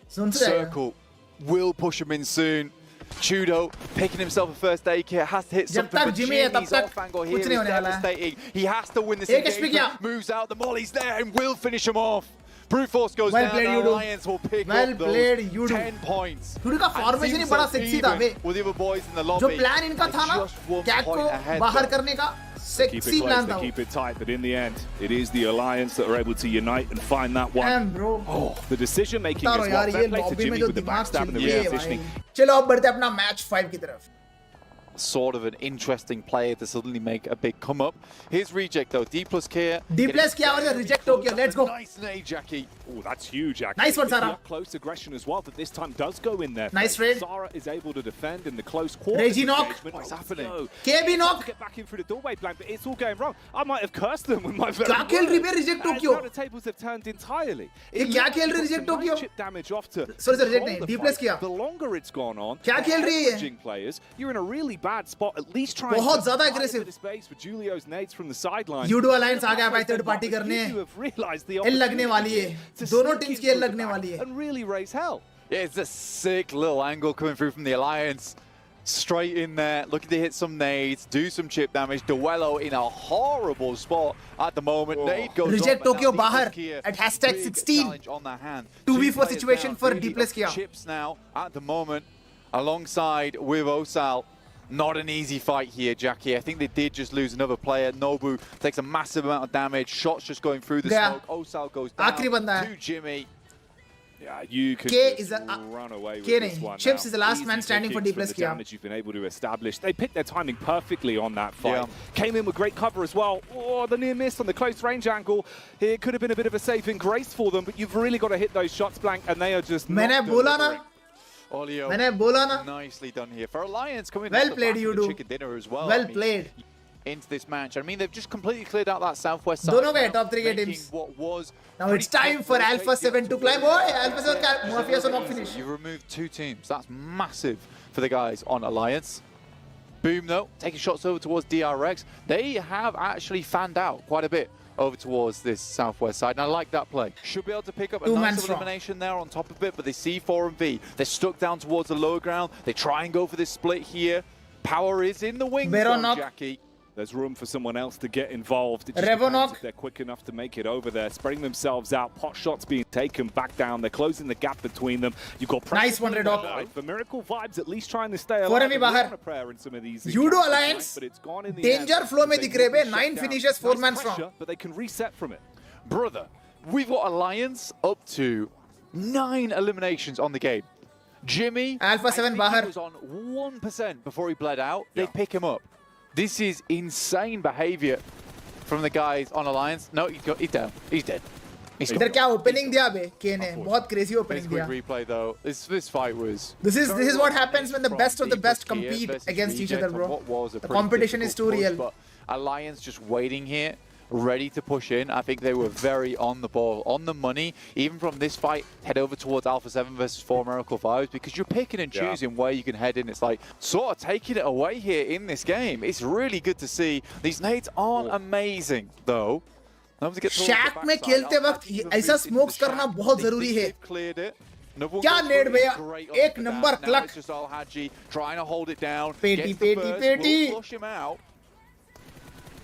Circle will push him in soon. Chudo picking himself a first aid kit, has to hit something, but Jimmy's off angle here is devastating. He has to win this engagement, moves out, the molly's there and will finish him off. Brute force goes down, the Alliance will pick up those 10 points. Yudu का formation ही बड़ा sexy था बे. With the other boys in the lobby. जो plan इनका था ना, Cat को बाहर करने का sexy plan था. Keep it tight, but in the end, it is the Alliance that are able to unite and find that one. Damn, bro. Oh, the decision making is what fair play to Jimmy with the backstab and the repositioning. चलो अब बढ़ते अपना match 5 की तरफ. Sort of an interesting player to suddenly make a big come up. Here's reject though. DplusKia. DplusKia was a reject Tokyo. Let's go. Nice nade, Jackie. Oh, that's huge, Jackie. Nice one, Sarah. Close aggression as well, but this time does go in there. Nice trade. Sarah is able to defend in the close quarter. Reggie knock. What's happening? KB knock. Get back in through the doorway blank, but it's all going wrong. I might have cursed them with my very क्या खेल रही है reject Tokyo? Now the tables have turned entirely. ये क्या खेल रही है reject Tokyo? Chip damage off to Sorry, reject नहीं. DplusKia. The longer it's gone on, क्या खेल रही है? players, you're in a really bad spot. At least try बहुत ज़्यादा aggressive. space for Julio's nades from the sideline. Yudu Alliance आ गया भाई third party करने. L लगने वाली है. दोनों teams की L लगने वाली है. And really raise hell. Yeah, it's a sick little angle coming through from the Alliance. Straight in there, looking to hit some nades, do some chip damage. Duello in a horrible spot at the moment. Oh. Nade goes Reject up, Tokyo bahar at hashtag 16. On the hand. 2v4 situation for DplusKia. Chips now at the moment, alongside with Osal. Not an easy fight here, Jackie. I think they did just lose another player. Nobu takes a massive amount of damage. Shots just going through the smoke. Osal goes down to Jimmy. Yeah, you can run away with this one. Chips is the last man standing for DplusKia. Damage you've been able to establish. They picked their timing perfectly on that fight. Came in with great cover as well. Oh, the near miss on the close range angle. It could have been a bit of a saving grace for them, but you've really got to hit those shots blank, and they are just मैंने बोला ना. Olio, मैंने बोला ना. Nicely done here for Alliance coming. Well played, Yudu. Chicken dinner as well. Well played. Into this match. I mean, they've just completely cleared out that southwest side. दोनों गए top 3 के teams. What was now it's time for Alpha 7 to climb. Oh, Alpha 7 का Mafia so not finish. You removed 2 teams. That's massive for the guys on Alliance. Boom though, taking shots over towards DRX. They have actually fanned out quite a bit over towards this southwest side, and I like that play. Should be able to pick up a nice elimination there on top of it, but they see 4MV. They're stuck down towards the lower ground. They try and go for this split here. Power is in the wings, though, Jackie. There's room for someone else to get involved. Revonok. They're quick enough to make it over there, spreading themselves out. Pot shots being taken back down. They're closing the gap between them. You've got nice one, Redok. For Miracle Vibes, at least trying to stay alive. 4MV बाहर. Yudu Alliance. Danger flow में दिख रहे बे. 9 finishes, 4 man strong. But they can reset from it. Brother, we've got Alliance up to 9 eliminations on the game. Jimmy, Alpha 7 बाहर. was on 1% before he bled out. They pick him up. This is insane behavior from the guys on Alliance. No, he's down. He's dead. इधर क्या opening दिया बे K ने बहुत crazy opening दिया. Quick replay though. This fight was. This is what happens when the best of the best compete against each other, bro. The competition is too real. But Alliance just waiting here, ready to push in. I think they were very on the ball, on the money. Even from this fight, head over towards Alpha 7 versus 4 Miracle Vibes, because you're picking and choosing where you can head in. It's like sort of taking it away here in this game. It's really good to see. These nades aren't amazing though. शैक में खेलते वक्त ऐसा smokes करना बहुत जरूरी है. क्या नेड भैया, एक नंबर क्लक. पेटी.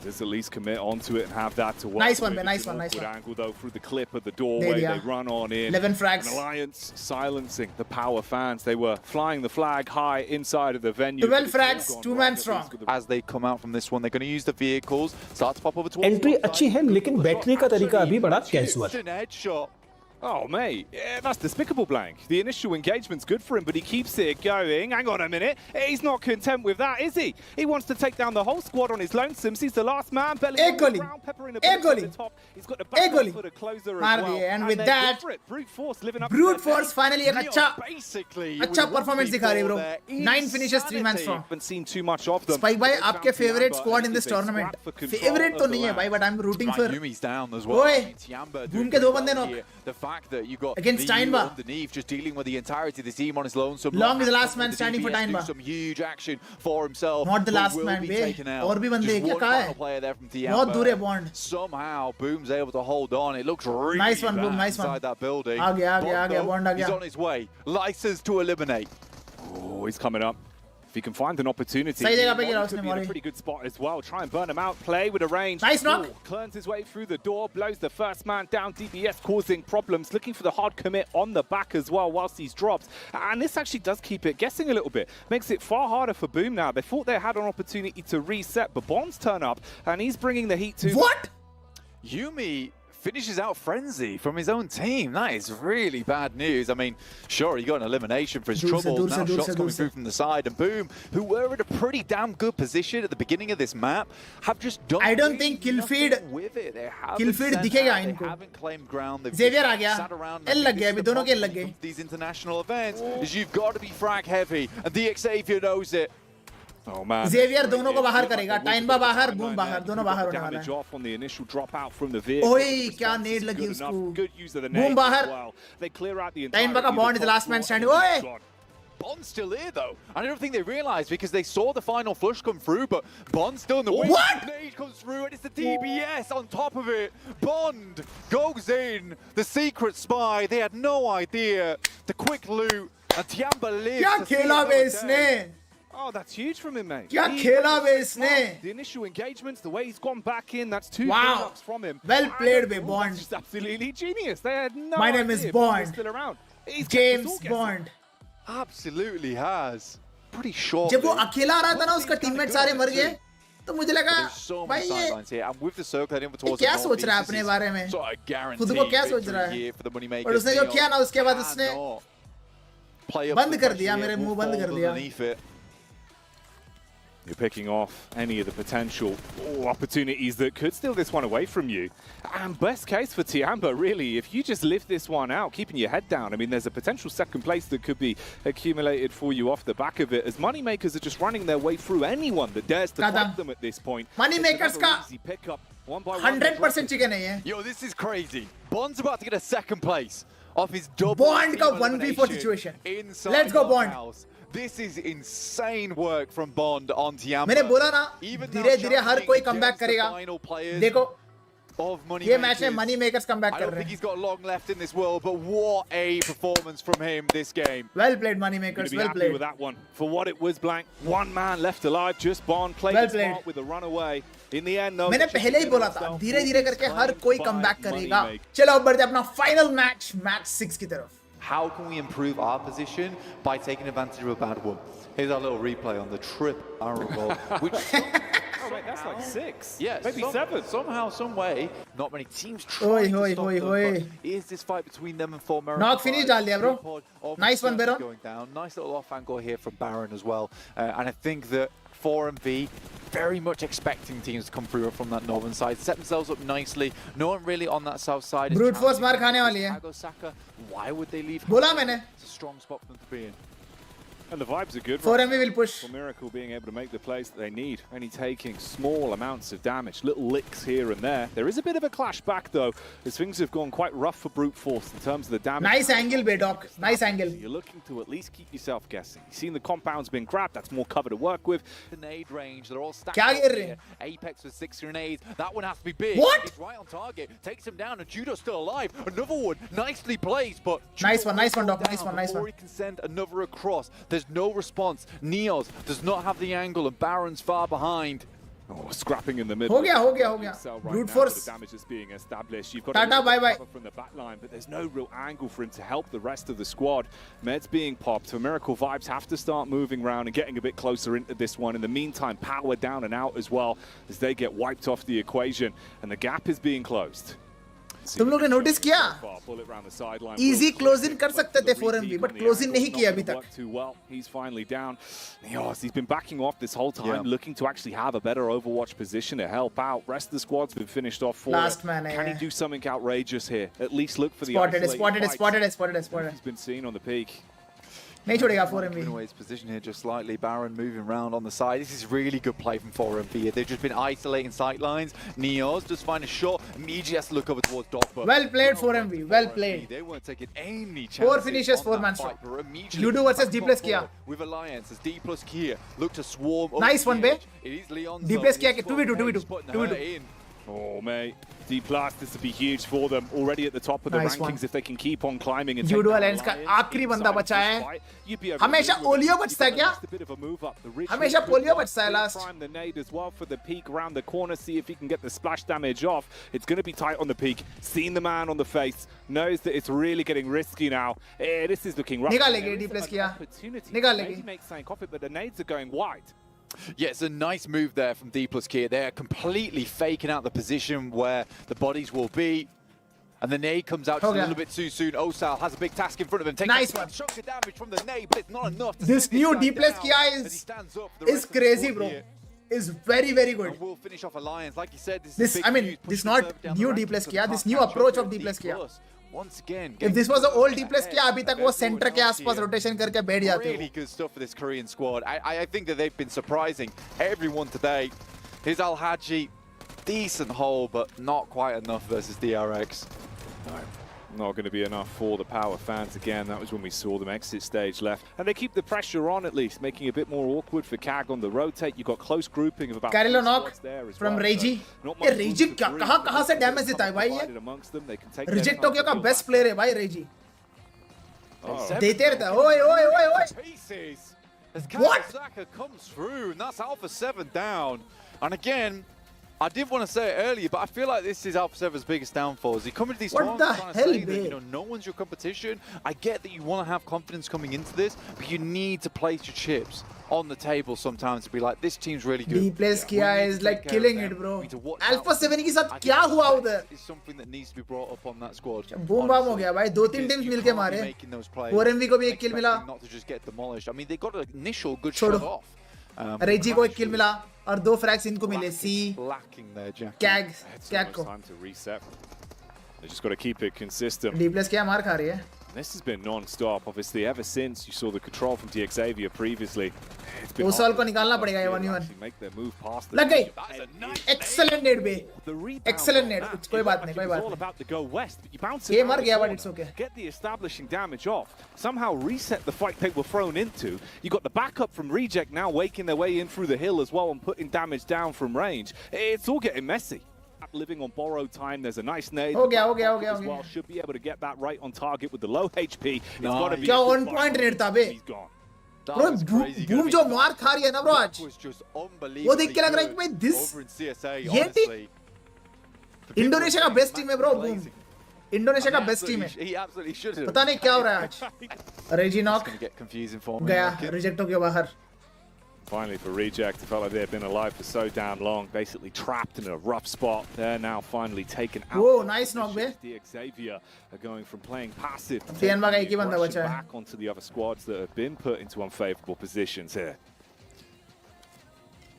Just at least commit onto it and have that to work. Nice one, man. Nice one. Good angle though through the clip of the doorway. They run on in. 11 frags. An Alliance silencing the power fans. They were flying the flag high inside of the venue. 12 frags, 2 man strong. As they come out from this one, they're going to use the vehicles. Start to pop over towards. Entry अच्छी है, लेकिन battery का तरीका अभी बड़ा casual. Headshot. Oh, mate, yeah, that's despicable, Blank. The initial engagement's good for him, but he keeps it going. Hang on a minute. He's not content with that, is he? He wants to take down the whole squad on his lonesome. He's the last man. Belly on the ground, peppering a bit at the top. He's got the back for the closer as well. And with that, Brute Force living up Brute Force finally एक अच्छा performance दिखा रही, bro. 9 finishes, 3 man strong. Haven't seen too much of them. Spike भाई, आपके favorite squad in this tournament. Favorite तो नहीं है भाई, but I'm rooting for. Yumi's down as well. ओए, boom के 2 बंदे knock. fact that you got against the Tynba underneath, just dealing with the entirety of the team on his lonesome. Long is the last man standing for Tynba. Some huge action for himself. Not the last man, bे. और भी बंदे हैं क्या कहाँ है? बहुत दूर है Bond. Somehow Boom's able to hold on. It looks really nice one, bad Boom. Nice one. inside that building. आ गया Bond आ He's गया. on his way. License to eliminate. Oh, he's coming up. If he can find an opportunity, सही जगह पे गिरा he उसने could be in a Mori. pretty good spot as well. Try and burn him out, play with a range. Nice knock. Turns his way through the door, blows the first man down. DBS causing problems, looking for the hard commit on the back as well whilst he's dropped. And this actually does keep it guessing a little bit. Makes it far harder for Boom now. They thought they had an opportunity to reset, but Bond's turn up and he's bringing the heat to... What? Yumi finishes out Frenzy from his own team. That is really bad news. I mean, sure, he got an elimination for his trouble. Now shots coming through from the side. And Boom, who were in a pretty damn good position at the beginning of this map, have just done I don't think kill feed with it. They दिखेगा इनको. haven't claimed ground. They've Xavier आ just गया. sat around. L लग गया अभी दोनों के L लग गए. These international events is you've got to be frag heavy, and the Xavier knows it. Oh man. Xavier दोनों को बाहर करेगा. Tynba बाहर, Boom बाहर, दोनों बाहर होने वाला Damage है. off on the initial dropout from the vehicle. ओए क्या नेड लगी उसको. Good use of the Boom nade बाहर. as well. They clear out the Tynba का Bond is the last man standing. ओए. Bond's still here though. I don't think they realised because they saw the final flush come through, but Bond's still in the win. What? Nade comes through and it's the DBS on top of it. Bond goes in. The secret spy. They had no idea. The quick loot. And Tiamba lives. क्या to see खेला another बे day. इसने? Oh, that's huge from him, mate. क्या खेला बे इसने? The initial engagements, the way he's gone back in, that's two Wow. knocks from him. Well played, And bे Bond. That's just absolutely genius. They had no My name is idea Bond. he was still around. He's kept us James all guessing. Bond. Absolutely has. Pretty short. जब वो अकेला आ रहा था ना उसका teammate सारे मर गए तो मुझे लगा There's so भाई many ये sidelines here, and with the circle heading towards क्या the सोच रहा है northeast, अपने this is बारे में? sort of guaranteed खुद को क्या सोच victory रहा है? here for the moneymakers. और उसने जो किया ना उसके बाद उसने Cannot play up बंद the कर pressure दिया, here, मेरे will मुंह बंद fold कर दिया. underneath it. You're picking off any of the potential opportunities that could steal this one away from you. And best case for Tiamba, really, if you just lift this one out, keeping your head down, I mean, there's a potential second place that could be accumulated for you off the back of it, as Moneymakers are just running their way through anyone that dares to fight them at this point. Moneymakers का Easy pickup, one by one. 100% chicken है ये. Yo, this is crazy. Bond's about to get a second place off his double Bond का team 1v4 elimination situation. inside Let's go, Bond. House. This is insane work from Bond on Tiamba. मैंने बोला ना Even धीरे-धीरे now हर कोई challenging comeback against the करेगा. final players देखो of ये match में Moneymakers. Money makers comeback I कर don't रहे think हैं. he's got long left in this world, but what a performance from him this game. Well played money Gonna makers. be Well happy played. with that one. For what it was, Blank. One man left alive, just Bond. Played Well it smart played. with a runaway. In the end, though, मैंने पहले ही बोला था धीरे-धीरे करके हर कोई comeback करेगा. चलो अब बढ़ते हैं अपना फाइनल मैच 6 की तरफ. How can we improve our position by taking advantage of a bad one? Here's our little replay on the trip barrel roll, which Oh, mate, that's like 6. yes, Maybe 7. Somehow, some way, not many teams Oi, trying oi, to stop oi, them. oi. But is this fight between them and 4MV? Knock finish डाल दिया, bro. Nice one, Baron. Going down. Nice little off angle here from Baron as well, and I think that 4MV very much expecting teams to come through from that northern side, set themselves up nicely. No one really on that south side. Brute force मार खाने वाली है. Saka, why would they leave? बोला मैंने. It's a strong spot for them to be in. And the vibes are good. 4MV will push. For Miracle being able to make the plays that they need, only taking small amounts of damage, little licks here and there. There is a bit of a clash back though, as things have gone quite rough for Brute Force in terms of the damage. Nice angle, Doc. Nice angle. You're looking to at least keep yourself guessing. You've seen the compound's been grabbed, that's more cover to work with. Grenade range, they're all stacked क्या up गिर रहे here. हैं? Apex with 6 grenades. That one has to be big. What? It's right on target. Takes him down, and Judo's still alive. Another one, nicely placed, but Nice one, Judo nice one, will Doc. go Nice down one, nice before one. he can send another across. There's no response. Neos does not have the angle, and Baron's far behind. Oh, scrapping in the middle. हो गया. Right Brute now, force. the damage that's being established. You've got Tata, a bye-bye. cover from the back line, but there's no real angle for him to help the rest of the squad. Med's being popped, so Miracle Vibes have to start moving around and getting a bit closer into this one. In the meantime, power down and out as well as they get wiped off the equation, and the gap is being closed. तुम लोग ने notice किया? Easy close in कर सकते थे 4MV, but close in नहीं किया अभी तक. Too well. He's finally down. Neos, he's been backing off this whole time, Yeah. looking to actually have a better Overwatch position to help out. Rest of the squad's been finished off for Last it. man, Can he do something outrageous here? At least look for the Spotted, isolated spotted, fights spotted, spotted, spotted. he's been seen on the peak. नहीं छोड़ेगा 4MV. Giving away his position here just slightly. Baron moving around on the side. This is really good play from 4MV here. They've just been isolating sight lines. Neos just find a shot. Immediately has to look over towards Doc. Well played 4MV. Well played. They weren't taking any chances. 4 finishes, 4-man strike. Ludo versus DplusKia. With Alliance as DplusKia look to swarm. Nice one, Bay. It is Leon. DplusKia ke 2v2. Oh, mate. D+, this would be huge for them. Already at the top of the Nice rankings one. if they can keep on climbing and Judo take down Alliance का Alliance आखिरी बंदा inside बचा this है. fight, you'd be able हमेशा to win. Olio बचता है क्या? Just a bit of a move up. The Rich हमेशा could Polio look बचता है to last. prime the nade as well for the peak around the corner. See if he can get the splash damage off. It's going to be tight on the peak. Seen the man on the face. Knows that it's really getting risky now. This is looking rough. निकालेगी There is DplusKia. an opportunity to निकालेगी. maybe make something off it, but the nades are going wide. Yeah, it's a nice move there from DplusKia. They're completely faking out the position where the bodies will be. And the nade comes out just a little bit too soon. Osal has a big task in front of him. Nice one. Chunk of damage from the nade, but it's not enough. To This sit new guy down DplusKia as he stands up for the is rest of the crazy, squad bro. here. Is very, very good. And we'll finish off Alliance. Like you said, this is This, big I mean, news, this pushing not further down new the rankings, but DplusKia, this can't new catch up approach with of D+. DplusKia. Once again, If this was the old DplusKia, अभी तक वो center के आसपास rotation करके बैठ जाते really good stuff for this Korean squad. I think that they've been surprising everyone today. Here's Al-Haji, decent hole, but not quite enough versus DRX. No, not going to be enough for the Power fans again. That was when we saw them exit stage left. And they keep the pressure on at least, making it a bit more awkward for CAG on the rotate. You've got close grouping of about Carrillo 3 knock squads there as from well. Reiji. So not ये much room Reiji for क्या three. कहाँ से damage देता है भाई ये? Divided amongst them, they can take their Reject time Tokyo to का build best back. player है भाई Reiji. Oh. देते रहता है. ओए ओए ओए ओए. Pieces. As What? Kawasaka comes through, and that's Alpha 7 down. And again, I did want to say it earlier, but I feel like this is Alpha 7's biggest downfall. As he come into these What tournaments the trying to hell, say that, you babe? know, no one's your competition. I get that you want to have confidence coming into this, but you need to place your chips on the table sometimes to be like, this team's really good. DplusKia is like killing it, bro. Alpha 7 के साथ क्या हुआ उधर? It's something that needs to be brought up on that squad. Boom bam हो गया भाई. 2-3 teams मिलके मारे. 4MV को भी एक kill मिला. Not to just get demolished. I mean, they got an initial good छोड़ो. shot off. Reiji को एक kill मिला और 2 frags इनको मिले. C, lacking there, Jack. CAG It's CAG almost को. time to reset. They just got to keep it consistent. DplusKia मार खा रही है. This has been non-stop, obviously, ever since you saw the control from DXavier previously. It's been Osal को hard निकालना to पड़ेगा ये 1v1. actually make their move past लग गई. That's a nice Excellent nade bay. The rebound Excellent on nade. that, कोई it बात looked नहीं, like कोई it was बात all नहीं. about to go west, but you bounce it ये around मर the गया, but corner, it's okay. Get the establishing damage off. Somehow reset the fight they were thrown into. You got the backup from Reject now waking their way in through the hill as well and putting damage down from range. It's all getting messy. Living on borrowed time, there's a nice nade. हो गया, हो गया, हो The गया, as हो well गया. should be able to get that right on target with the low HP. It's Nice. got to be क्या a good on fight. point nade था बे. He's gone. That Bro, was crazy. boom जो मार खा रही है ना bro आज. Was just वो unbelievably देख के लग रहा है कि good भाई this over in CSA, ये honestly. इंडोनेशिया का बेस्ट टीम है ब्रो. बूम. इंडोनेशिया का बेस्ट टीम है. He absolutely should have. पता नहीं क्या हो रहा है आज. Reiji It's knock going to get confusing for me. गया. Reject हो गया बाहर. Finally for Reject, it felt like they've been alive for so damn long, basically trapped in a rough spot. They're now finally taken out. Whoa, nice knock bay. DXavier are going from playing passive to TNBA का एक ही taking बंदा aggression बचा है. back onto the other squads that have been put into unfavorable positions here.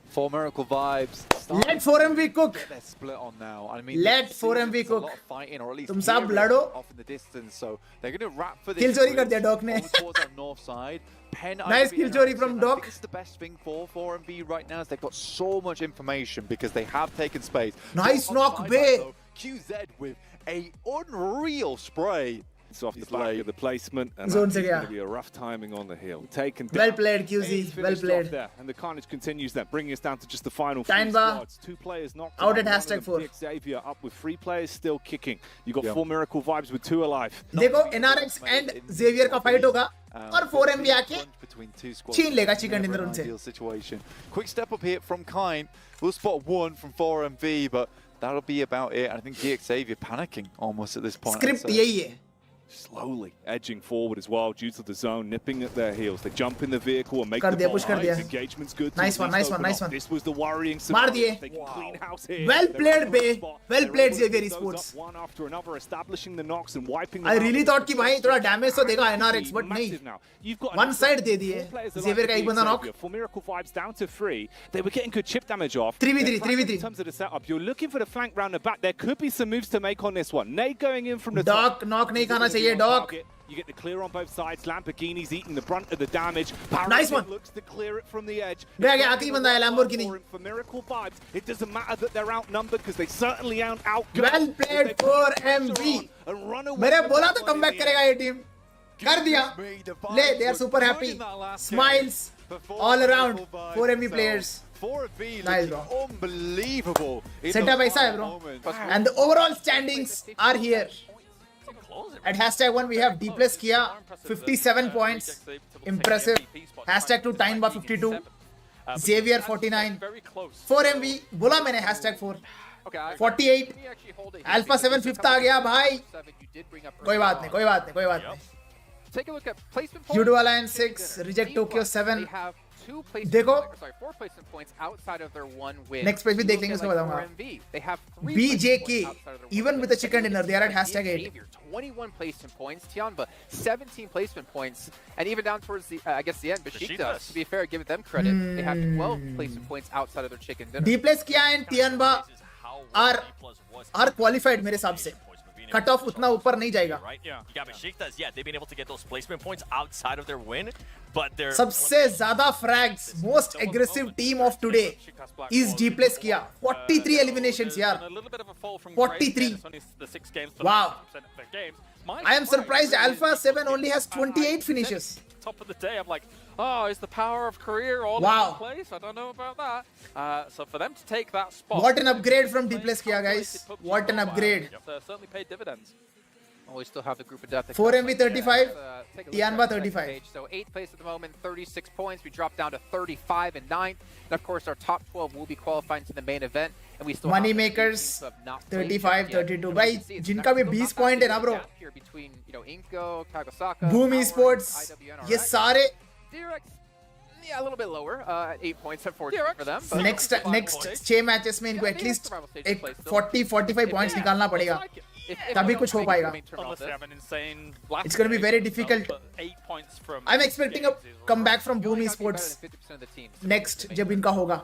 For Miracle Vibes. Let 4MV cook. Get their split on now. I mean, Let they've seen 4MV there's a lot cook. of fighting, or at least तुम सब hear it लड़ो. off in the distance. So they're going to wrap for this. Kill चोरी कर sprint दिया Doc ने. over towards our north side. Pen Nice IDB kill and chori Axis. from I Doc. think it's the best thing for 4MV right now is they've got so much information because they have taken space. Nice On knock, side be. right, though, QZ with a unreal spray. It's off the He's back late. of the placement, and Zone that's से going गया. to be a rough timing on the hill. Taken down. Well played, QZ. He's Well finished played. off there, and the carnage continues then, bringing us down to just the final Time three bar. squads. 2 players knocked Out at one of hashtag them, 4. Xavier up with 3 players still kicking. You got Yeah. 4 Miracle Vibes with 2 alive. देखो NRX and Xavier का fight होगा और 4MV आके between two squads. छीन लेगा chicken Never dinner an उनसे. ideal situation. Quick step up here from Kine. We'll spot 1 from 4MV, but that'll be about it. I think DXavier panicking almost at this point. Script यही है. Slowly edging forward as well due to the zone, nipping at their heels. They jump in the vehicle and make कर the दिया, ball push कर right. दिया. Engagement's good. Nice to one, at least nice one, open nice up. one. This was the worrying मार scenario. दिए. They can clean house here. Well They're played, in the Bay. spot. Well They're played, able to Xavier pick those Esports. up one after another, establishing the knocks and wiping them I out. really thought कि भाई थोड़ा damage तो देगा NRX, but नहीं. Massive now. You've got One enough side of दे दिए. 4 players alive Xavier का for एक बंदा knock. DXavier. For Miracle Vibes down to 3. They were getting good chip damage off. 3v3, They're fragile 3v3. In terms of the setup, you're looking for the flank round the back. There could be some moves to make on this one. Nate going in from the top. Doc knock नहीं खाना चाहिए चाहिए dog. You get the clear on both sides. Lamborghini's eating the brunt of the damage. Nice one. Looks to clear it from the edge. गया आखिरी बंदा है Lamborghini. For miracle vibes, it doesn't matter that they're outnumbered because they certainly aren't out. Well played for MV. मैंने बोला तो comeback करेगा ये team. कर दिया. ले, they are super happy. Smiles all around. 4MV players. Nice bro. Unbelievable. Setup ऐसा है bro. And the overall standings are here. At #1 we have DplusKia 57 points, impressive. #2 Tainba 52, Xavier 49, 4MV बोला मैंने #4 48, Alpha 7 5th आ गया भाई. कोई बात नहीं. Take a look at placement Judo Alliance 6, Reject Tokyo 7. Two देखो 4 placement points outside of their one win. Next page भी देख लेंगे उसको बताऊंगा. They have 3 BJK outside of their even win. with the chicken dinner they are at #8. 21 placement points, Tianba 17 placement points, and even down towards the I guess the end, Besiktas, to be fair, give them credit, they have 12 placement points outside of their chicken dinner. DplusKia and Tianba are qualified मेरे हिसाब से. Cut off उतना ऊपर नहीं जाएगा. Right? Yeah. You got Besiktas, yeah, they've been able to get those placement points outside of their win, but they're सबसे ज़्यादा frags, most aggressive team of today is DplusKia. 43 eliminations यार. 43. Wow. I am surprised Alpha 7 only has 28 finishes. Top of the day, I'm like, oh, is the power of career all Wow. in place? I don't know about that. So for them to take that spot, What an upgrade from DplusKia, guys. What an upgrade. certainly paid dividends. Oh, we still have the group of death. 4MV 35, Take a look Tianba at the second 35. page. So 8th place at the moment, 36 points. We dropped down to 35 and 9th. And of course, our top 12 will be qualifying to the main event. And we still Money have makers, teams who have not 35, played yet. 32. You भाई can see it's जिनका भी still 20 not point that है ना big bro. gap here between, Inko, Kagasaka, Boom Power, Esports, IWNRX. ये सारे DRX, yeah, a little bit lower, at 8 points, unfortunately for them. But next 6 matches में इनको Yeah, at least survival stage एक play still. 40-45 points निकालना पड़ेगा. If तभी we don't कुछ हो make पाएगा. the main tournament, Unless they have an insane last It's going to be very game, difficult. but 8 points from I'm expecting a comeback from Boom we only got to be better Esports than 50% of the teams. next जब इनका होगा.